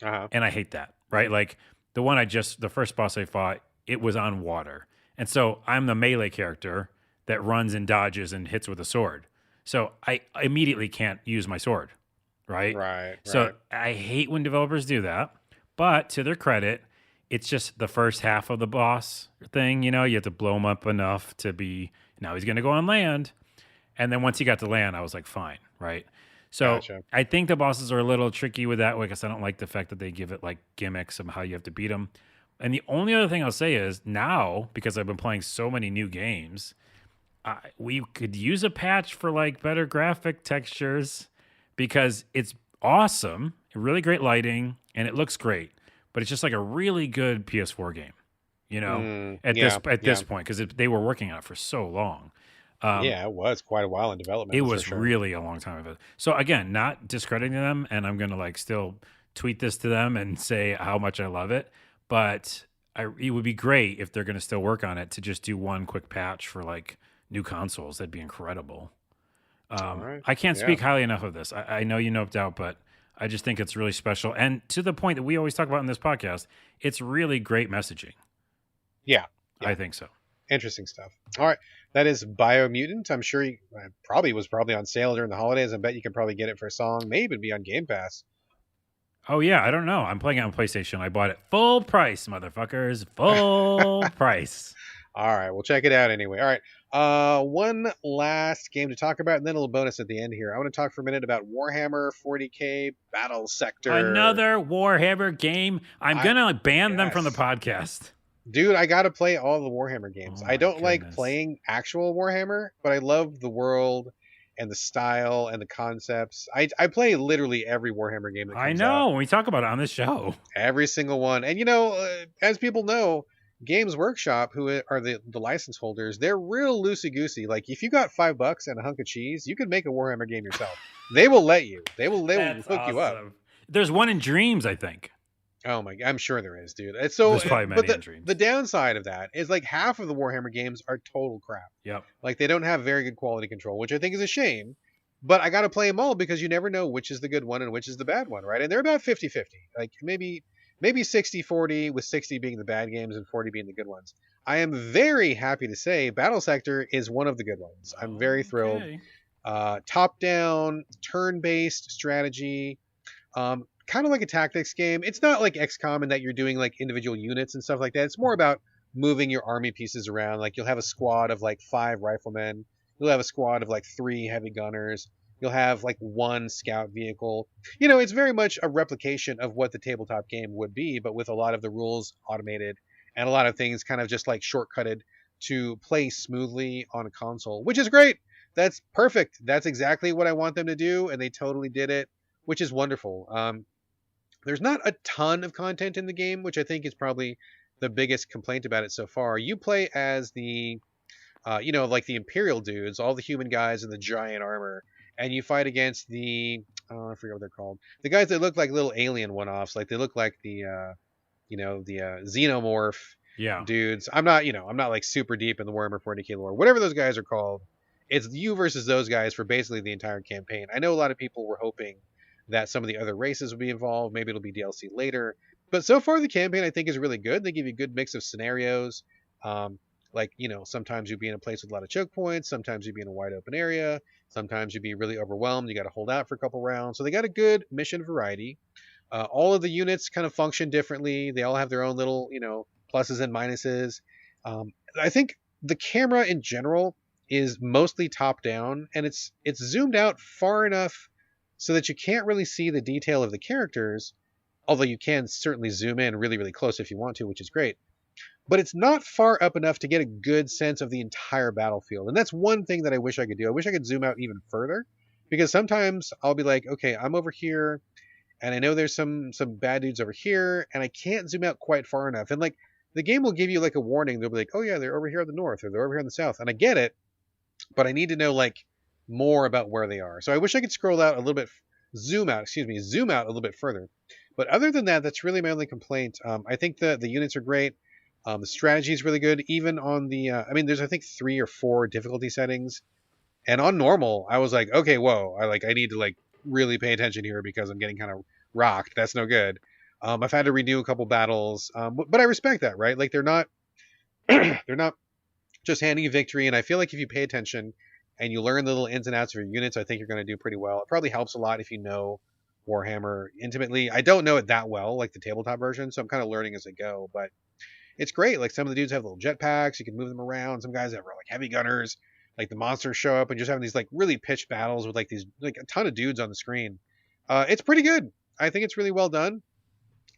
and I hate that. Right, like the first boss I fought, it was on water, and so I'm the melee character that runs and dodges and hits with a sword, so I immediately can't use my sword. Right. So I hate when developers do that. But to their credit, it's just the first half of the boss thing. You have to blow him up enough to be, now he's going to go on land. And then once he got to land, I was like, fine, right? So gotcha. I think the bosses are a little tricky with that because I don't like the fact that they give it like gimmicks of how you have to beat them. And the only other thing I'll say is now, because I've been playing so many new games, we could use a patch for like better graphic textures because it's awesome, really great lighting, and it looks great, but it's just like a really good PS4 game, at this point, because they were working on it for so long. It was quite a while in development. It was really a long time of it. So again, not discrediting them, and I'm going to like still tweet this to them and say how much I love it, but it would be great if they're going to still work on it to just do one quick patch for like new consoles. That'd be incredible. I can't speak highly enough of this. I know you noped out, but I just think it's really special. And to the point that we always talk about in this podcast, it's really great messaging. Yeah. I think so. Interesting stuff. All right. That is Biomutant. I'm sure he was probably on sale during the holidays. I bet you can probably get it for a song. Maybe it'd be on Game Pass. Oh, yeah. I don't know. I'm playing it on PlayStation. I bought it full price, motherfuckers. Full price. All right. We'll check it out anyway. All right. One last game to talk about, and then a little bonus at the end here. I want to talk for a minute about Warhammer 40K Battlesector. Another Warhammer game. I'm going to ban them from the podcast. Dude, I got to play all the Warhammer games. I don't like playing actual Warhammer, but I love the world and the style and the concepts. I play literally every Warhammer game that comes out. We talk about it on this show. Every single one. And, as people know, Games Workshop, who are the license holders, they're real loosey-goosey. Like, if you got $5 and a hunk of cheese, you can make a Warhammer game yourself. They will let you. They will hook you up. There's one in Dreams, I think. Oh my! I'm sure there is, dude. It's so. There's probably many in Dreams. The downside of that is like half of the Warhammer games are total crap. Yep. Like they don't have very good quality control, which I think is a shame. But I got to play them all because you never know which is the good one and which is the bad one, right? And they're about 50-50. Like maybe 60-40, with 60 being the bad games and 40 being the good ones. I am very happy to say Battlesector is one of the good ones. I'm very thrilled. Top-down, turn-based strategy, kind of like a tactics game. It's not like XCOM in that you're doing like individual units and stuff like that. It's more about moving your army pieces around. Like you'll have a squad of like 5 riflemen. You'll have a squad of like 3 heavy gunners. You'll have like 1 scout vehicle. It's very much a replication of what the tabletop game would be, but with a lot of the rules automated and a lot of things kind of just like shortcutted to play smoothly on a console, which is great. That's perfect. That's exactly what I want them to do, and they totally did it, which is wonderful. There's not a ton of content in the game, which I think is probably the biggest complaint about it so far. You play as the, like the Imperial dudes, all the human guys in the giant armor, and you fight against the, I forget what they're called. The guys that look like little alien one-offs, like they look like the, xenomorph dudes. I'm not like super deep in the Warhammer 40K lore. Whatever those guys are called, it's you versus those guys for basically the entire campaign. I know a lot of people were hoping that some of the other races will be involved. Maybe it'll be DLC later. But so far, the campaign, I think, is really good. They give you a good mix of scenarios. Sometimes you'll be in a place with a lot of choke points. Sometimes you'll be in a wide open area. Sometimes you'll be really overwhelmed. You got to hold out for a couple rounds. So they got a good mission variety. All of the units kind of function differently. They all have their own little, pluses and minuses. I think the camera in general is mostly top down, and it's zoomed out far enough so that you can't really see the detail of the characters, although you can certainly zoom in really, really close if you want to, which is great. But it's not far up enough to get a good sense of the entire battlefield. And that's one thing that I wish I could do. I wish I could zoom out even further, because sometimes I'll be like, okay, I'm over here and I know there's some bad dudes over here, and I can't zoom out quite far enough. And like the game will give you like a warning. They'll be like, oh yeah, they're over here in the north, or they're over here in the south. And I get it, but I need to know like more about where they are. So I wish I could scroll out a little bit, zoom out a little bit further. But other than that, that's really my only complaint. I think the units are great. The strategy is really good. Even on the, there's I think 3 or 4 difficulty settings, and on normal, I was like, okay, whoa, I need to like really pay attention here because I'm getting kind of rocked. That's no good. I've had to redo a couple battles, but I respect that, right? Like they're not they're not just handing you victory, and I feel like if you pay attention and you learn the little ins and outs of your units, I think you're going to do pretty well. It probably helps a lot if you know Warhammer intimately. I don't know it that well, like the tabletop version, so I'm kind of learning as I go, but it's great. Like some of the dudes have little jetpacks, you can move them around. Some guys have like heavy gunners. Like the monsters show up and just having these like really pitched battles with like these like a ton of dudes on the screen. It's pretty good. I think it's really well done.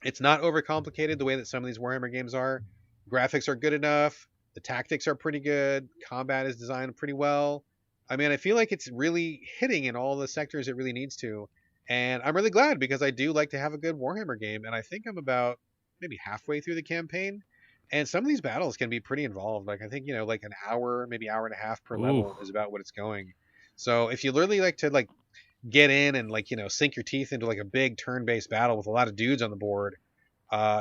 It's not overcomplicated the way that some of these Warhammer games are. Graphics are good enough. The tactics are pretty good. Combat is designed pretty well. I mean, I feel like it's really hitting in all the sectors it really needs to. And I'm really glad, because I do like to have a good Warhammer game. And I think I'm about maybe halfway through the campaign. And some of these battles can be pretty involved. Like I think, like an hour, maybe hour and a half per level is about what it's going. So if you literally like to like get in and like, sink your teeth into like a big turn-based battle with a lot of dudes on the board,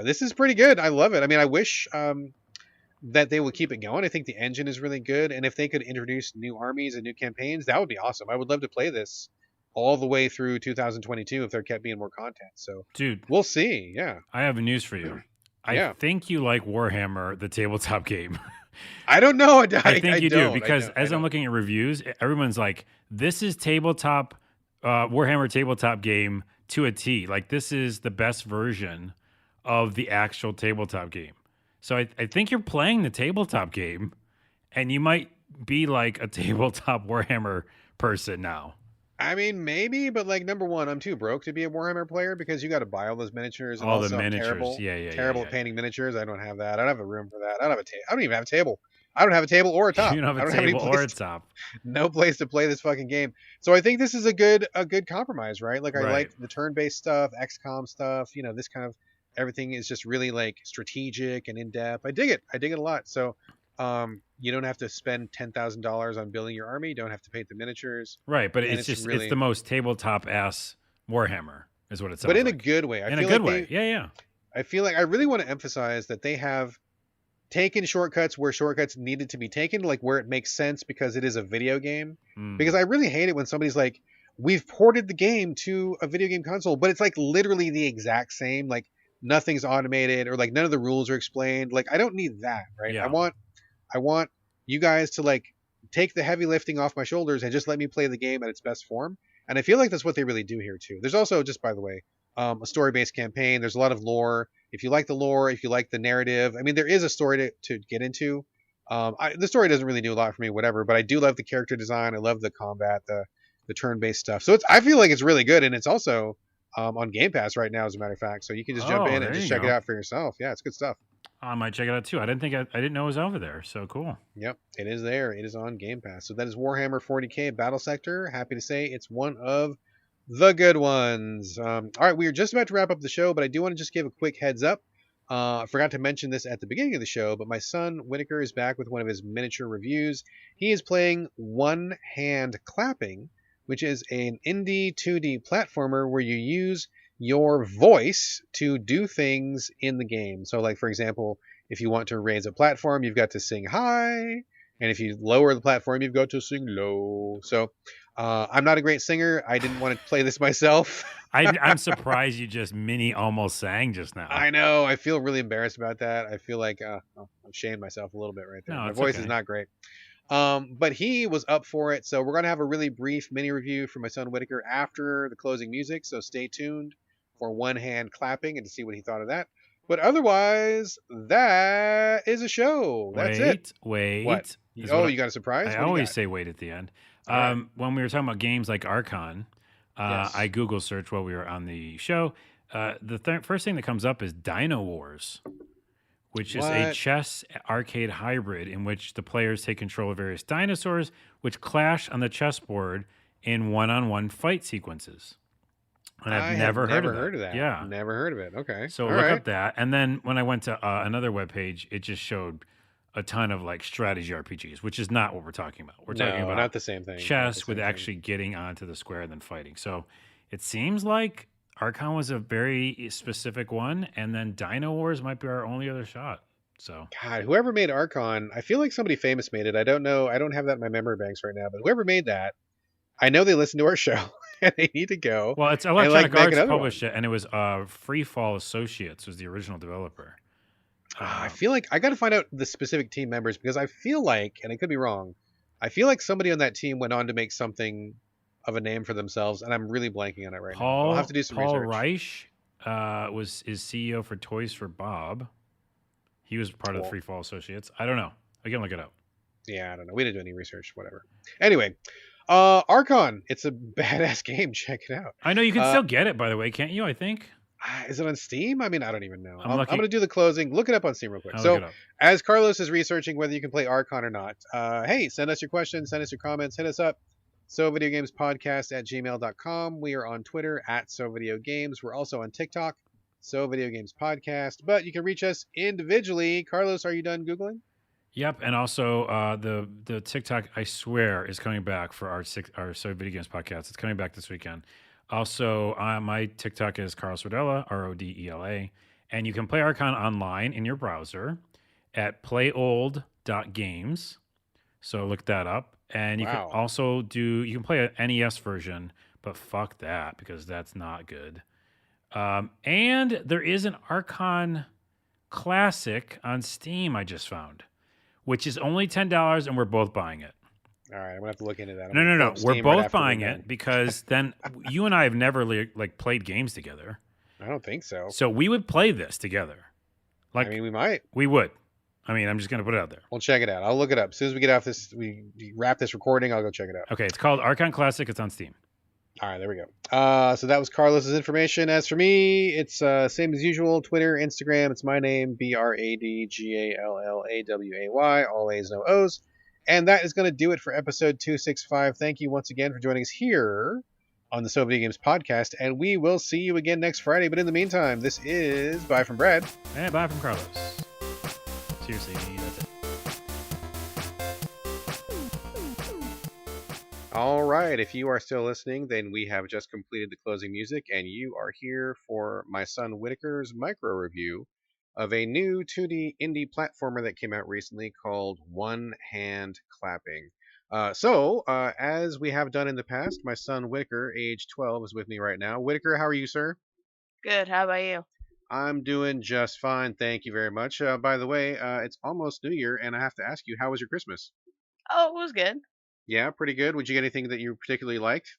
this is pretty good. I love it. I mean, I wish that they would keep it going. I think the engine is really good. And if they could introduce new armies and new campaigns, that would be awesome. I would love to play this all the way through 2022 if there kept being more content. So dude, we'll see. Yeah. I have news for you. I think you like Warhammer, the tabletop game. I don't know. I think you do, because as I'm looking at reviews, everyone's like, this is tabletop, Warhammer tabletop game to a T. Like, this is the best version of the actual tabletop game. So I think you're playing the tabletop game, and you might be like a tabletop Warhammer person now. I mean, maybe, but like number one, I'm too broke to be a Warhammer player because you got to buy all those miniatures. And all also the miniatures, terrible at painting miniatures. I don't have that. I don't have a room for that. I don't even have a table. I don't have a table or a top. You don't have a table or a top. No place to play this fucking game. So I think this is a good compromise, right? Like I like the turn-based stuff, XCOM stuff. This kind of everything is just really like strategic and in depth. I dig it. I dig it a lot. So. You don't have to spend $10,000 on building your army. You don't have to paint the miniatures. Right, but it's just really, it's the most tabletop ass Warhammer is what it sounds like. But in a good way. In a good way. Yeah. I feel like I really want to emphasize that they have taken shortcuts where shortcuts needed to be taken, like where it makes sense because it is a video game. Because I really hate it when somebody's like, we've ported the game to a video game console, but it's like literally the exact same. Like nothing's automated or like none of the rules are explained. Like I don't need that, right? Yeah. I want you guys to like take the heavy lifting off my shoulders and just let me play the game at its best form. And I feel like that's what they really do here too. There's also, just by the way, a story-based campaign. There's a lot of lore. If you like the lore, if you like the narrative, I mean, there is a story to get into. The story doesn't really do a lot for me, whatever, but I do love the character design. I love the combat, the turn-based stuff. So I feel like it's really good. And it's also on Game Pass right now, as a matter of fact. So you can just jump in and just check it out for yourself. Yeah, it's good stuff. I might check it out too. I didn't know it was over there. So cool. Yep, it is there. It is on Game Pass. So that is Warhammer 40K Battlesector. Happy to say it's one of the good ones. All right, we are just about to wrap up the show, but I do want to just give a quick heads up. I forgot to mention this at the beginning of the show, but my son Whitaker is back with one of his miniature reviews. He is playing One Hand Clapping, which is an indie 2D platformer where you use your voice to do things in the game. So like, for example, if you want to raise a platform, you've got to sing high. And if you lower the platform, you've got to sing low. So I'm not a great singer. I didn't want to play this myself. I'm surprised you just almost sang just now. I know. I feel really embarrassed about that. I feel like I'm shaming myself a little bit right there. No, my voice is not great. But he was up for it. So we're going to have a really brief mini review from my son Whitaker after the closing music. So stay tuned. for one hand clapping and to see what he thought of that. But otherwise, that is a show. That's it. What? Wait. You got a surprise? I What do you always got? say wait at the end. All right. When we were talking about games like Archon, Yes. I Google searched while we were on the show. The first thing that comes up is Dino Wars, which is a chess arcade hybrid in which the players take control of various dinosaurs, which clash on the chessboard in one-on-one fight sequences. And I've never heard of that. Yeah. Never heard of it. Okay. So look up that. And then when I went to another webpage, it just showed a ton of like strategy RPGs, which is not what we're talking about. We're talking about not the same thing. Chess with actually getting onto the square and then fighting. So it seems like Archon was a very specific one, and then Dino Wars might be our only other shot. So God, whoever made Archon, I feel like somebody famous made it. I don't know. I don't have that in my memory banks right now, but whoever made that, I know they listen to our show and they need to go. Well, it's Electronic Arts published it, and it was Freefall Associates was the original developer. I feel like I got to find out the specific team members because I feel like, and I could be wrong, I feel like somebody on that team went on to make something of a name for themselves, and I'm really blanking on it right now. I'll have to do some research. Paul Reich is CEO for Toys for Bob. He was part of the Freefall Associates. I don't know. I can look it up. Yeah, I don't know. We didn't do any research. Whatever. Anyway, Archon. It's a badass game. Check it out. I know you can still get it, by the way, can't you? I think. Is it on Steam? I mean, I don't even know. I'm going to do the closing. Look it up on Steam real quick. So, look it up. As Carlos is researching whether you can play Archon or not, hey, send us your questions, send us your comments, hit us up. SoVideoGamesPodcast@gmail.com. We are on Twitter @SoVideoGames. We're also on TikTok, SoVideoGamesPodcast. But you can reach us individually. Carlos, are you done Googling? Yep, and also the TikTok, I swear, is coming back for our So Video Games podcast. It's coming back this weekend. Also, my TikTok is Carlos Rodela, Rodela, and you can play Archon online in your browser at playold.games. So look that up. And you can also you can play an NES version, but fuck that because that's not good. And there is an Archon Classic on Steam I just found, which is only $10, and we're both buying it. All right, I'm gonna have to look into that. No. We're both buying it because then you and I have never like played games together. I don't think so. So we would play this together. Like, I mean, we might. We would. I mean, I'm just gonna put it out there. We'll check it out. I'll look it up as soon as we get off this. We wrap this recording. I'll go check it out. Okay, it's called Archon Classic. It's on Steam. All right, there we go. So that was Carlos's information. As for me, it's same as usual. Twitter, Instagram. It's my name, BradGallaway. All A's, no O's. And that is going to do it for episode 265. Thank you once again for joining us here on the So Video Games podcast. And we will see you again next Friday. But in the meantime, this is bye from Brad. And bye from Carlos. Seriously, that's it. All right. If you are still listening, then we have just completed the closing music, and you are here for my son Whitaker's micro review of a new 2D indie platformer that came out recently called One Hand Clapping. As we have done in the past, my son Whitaker, age 12, is with me right now. Whitaker, how are you, sir? Good. How about you? I'm doing just fine. Thank you very much. By the way, it's almost New Year, and I have to ask you, how was your Christmas? Oh, it was good. Yeah, pretty good. Would you get anything that you particularly liked?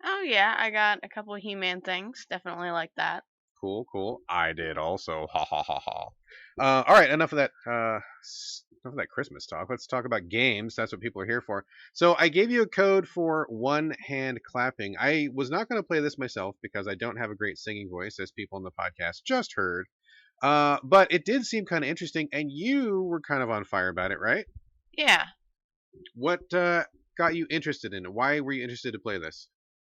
Oh, yeah. I got a couple of He-Man things. Definitely like that. Cool. I did also. Ha ha ha ha. All right, enough of that. Enough of that Christmas talk. Let's talk about games. That's what people are here for. So I gave you a code for One Hand Clapping. I was not going to play this myself because I don't have a great singing voice, as people in the podcast just heard. But it did seem kind of interesting, and you were kind of on fire about it, right? Yeah. What got you interested in it? Why were you interested to play this?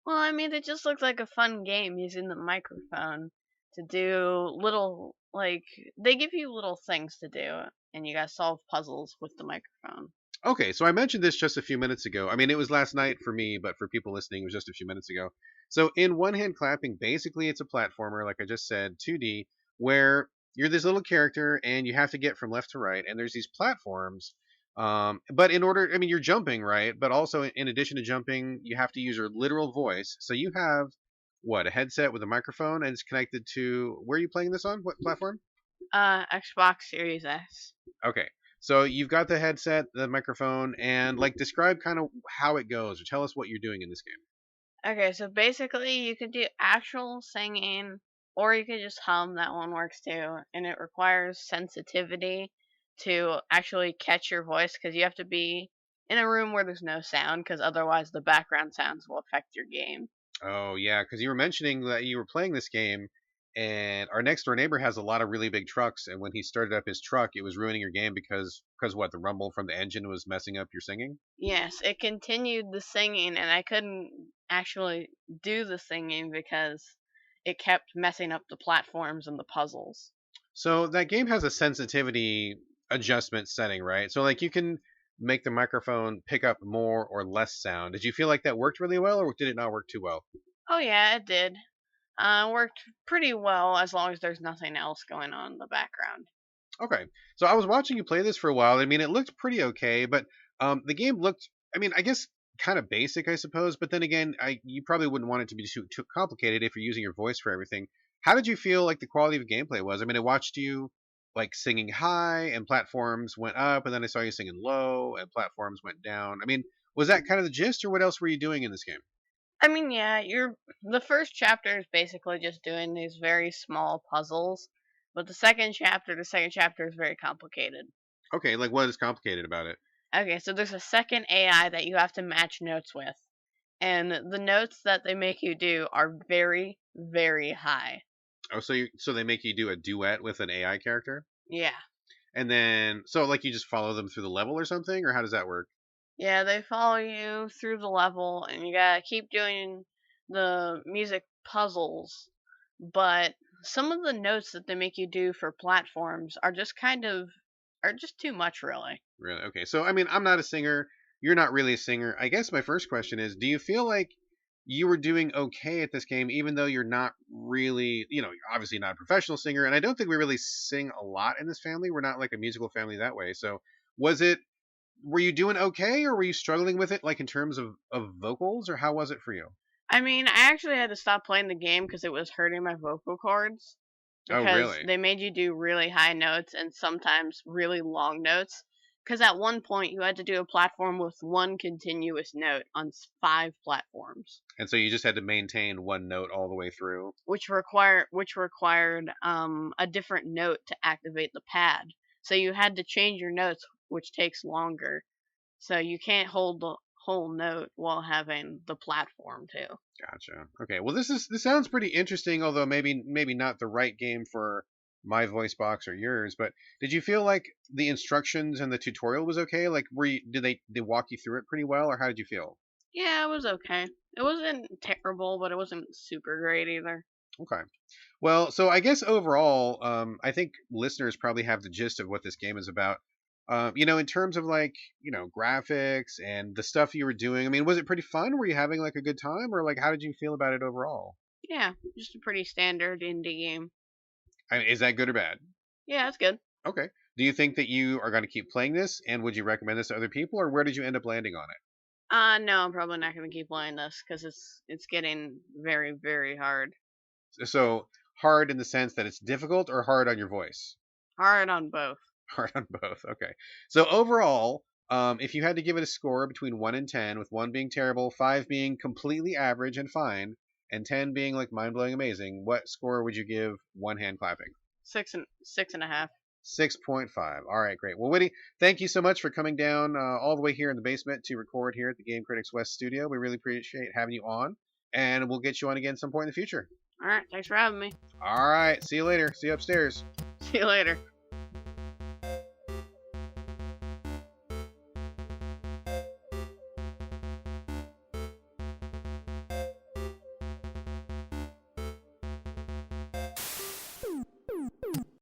Well, I mean, it just looked like a fun game using the microphone to do little, like, they give you little things to do, and you gotta solve puzzles with the microphone. Okay, so I mentioned this just a few minutes ago. I mean, it was last night for me, but for people listening, it was just a few minutes ago. So in One Hand Clapping, basically it's a platformer, like I just said, 2D, where you're this little character and you have to get from left to right, and there's these platforms. But in order, I mean, you're jumping, right? But also, in addition to jumping, you have to use your literal voice. So you have, a headset with a microphone, and it's connected to, where are you playing this on? What platform? Xbox Series S. Okay. So you've got the headset, the microphone, and, describe kind of how it goes, or tell us what you're doing in this game. Okay, so basically you can do actual singing or you could just hum. That one works too, and it requires sensitivity to actually catch your voice because you have to be in a room where there's no sound because otherwise the background sounds will affect your game. Oh yeah, because you were mentioning that you were playing this game, and our next door neighbor has a lot of really big trucks, and when he started up his truck, it was ruining your game because what, the rumble from the engine was messing up your singing? Yes, it continued the singing, and I couldn't actually do the singing because it kept messing up the platforms and the puzzles. So that game has a sensitivity adjustment setting, right? So like you can make the microphone pick up more or less sound. Did you feel like that worked really well, or did it not work too well? Oh yeah, it did. Worked pretty well as long as there's nothing else going on in the background. Okay. So I was watching you play this for a while. I mean, it looked pretty okay, but the game looked, I mean, I guess kind of basic, I suppose. But then again, you probably wouldn't want it to be too complicated if you're using your voice for everything. How did you feel like the quality of gameplay was? I mean, I watched you like singing high and platforms went up, and then I saw you singing low and platforms went down. I mean, was that kind of the gist, or what else were you doing in this game? I mean, yeah, the first chapter is basically just doing these very small puzzles, but the second chapter is very complicated. Okay, like what is complicated about it? Okay, so there's a second AI that you have to match notes with, and the notes that they make you do are very, very high. Oh, so they make you do a duet with an AI character? Yeah. And then, so like you just follow them through the level or something, or how does that work? Yeah, they follow you through the level, and you gotta keep doing the music puzzles. But some of the notes that they make you do for platforms are just too much, really. Really? Okay. So, I mean, I'm not a singer. You're not really a singer. I guess my first question is, do you feel like you were doing okay at this game, even though you're not really, you're obviously not a professional singer, and I don't think we really sing a lot in this family. We're not like a musical family that way. So, was it? Were you doing okay, or were you struggling with it, like in terms of vocals, or how was it for you? I mean, I actually had to stop playing the game because it was hurting my vocal cords. Oh, Because really? they made you do really high notes and sometimes really long notes. Because at one point you had to do a platform with one continuous note on 5 platforms, And so you just had to maintain one note all the way through. which required a different note to activate the pad. So you had to change your notes, which takes longer. So you can't hold the whole note while having the platform too. Gotcha. Okay. Well, this sounds pretty interesting, although maybe not the right game for my voice box or yours. But did you feel like the instructions and the tutorial was okay? Like, did they walk you through it pretty well, or how did you feel? Yeah, it was okay. It wasn't terrible, but it wasn't super great either. Okay. Well, so I guess overall, I think listeners probably have the gist of what this game is about. In terms of like, graphics and the stuff you were doing. I mean, was it pretty fun? Were you having like a good time, or like, how did you feel about it overall? Yeah, just a pretty standard indie game. I mean, is that good or bad? Yeah, it's good. Okay. Do you think that you are going to keep playing this, and would you recommend this to other people, or where did you end up landing on No, I'm probably not gonna keep playing this because it's getting very, very hard. it? So hard in the sense that it's difficult, or hard on your voice? Hard on both. Hard on both. Okay. So overall, if you had to give it a score between 1 and 10, with 1 being terrible, 5 being completely average and fine, and 10 being like mind blowing amazing, what score would you give one hand clapping? 6.5. 6.5. All right, great. Well, Whitty, thank you so much for coming down all the way here in the basement to record here at the Game Critics West studio. We really appreciate having you on, and we'll get you on again some point in the future. All right, thanks for having me. All right, see you later. See you upstairs. See you later.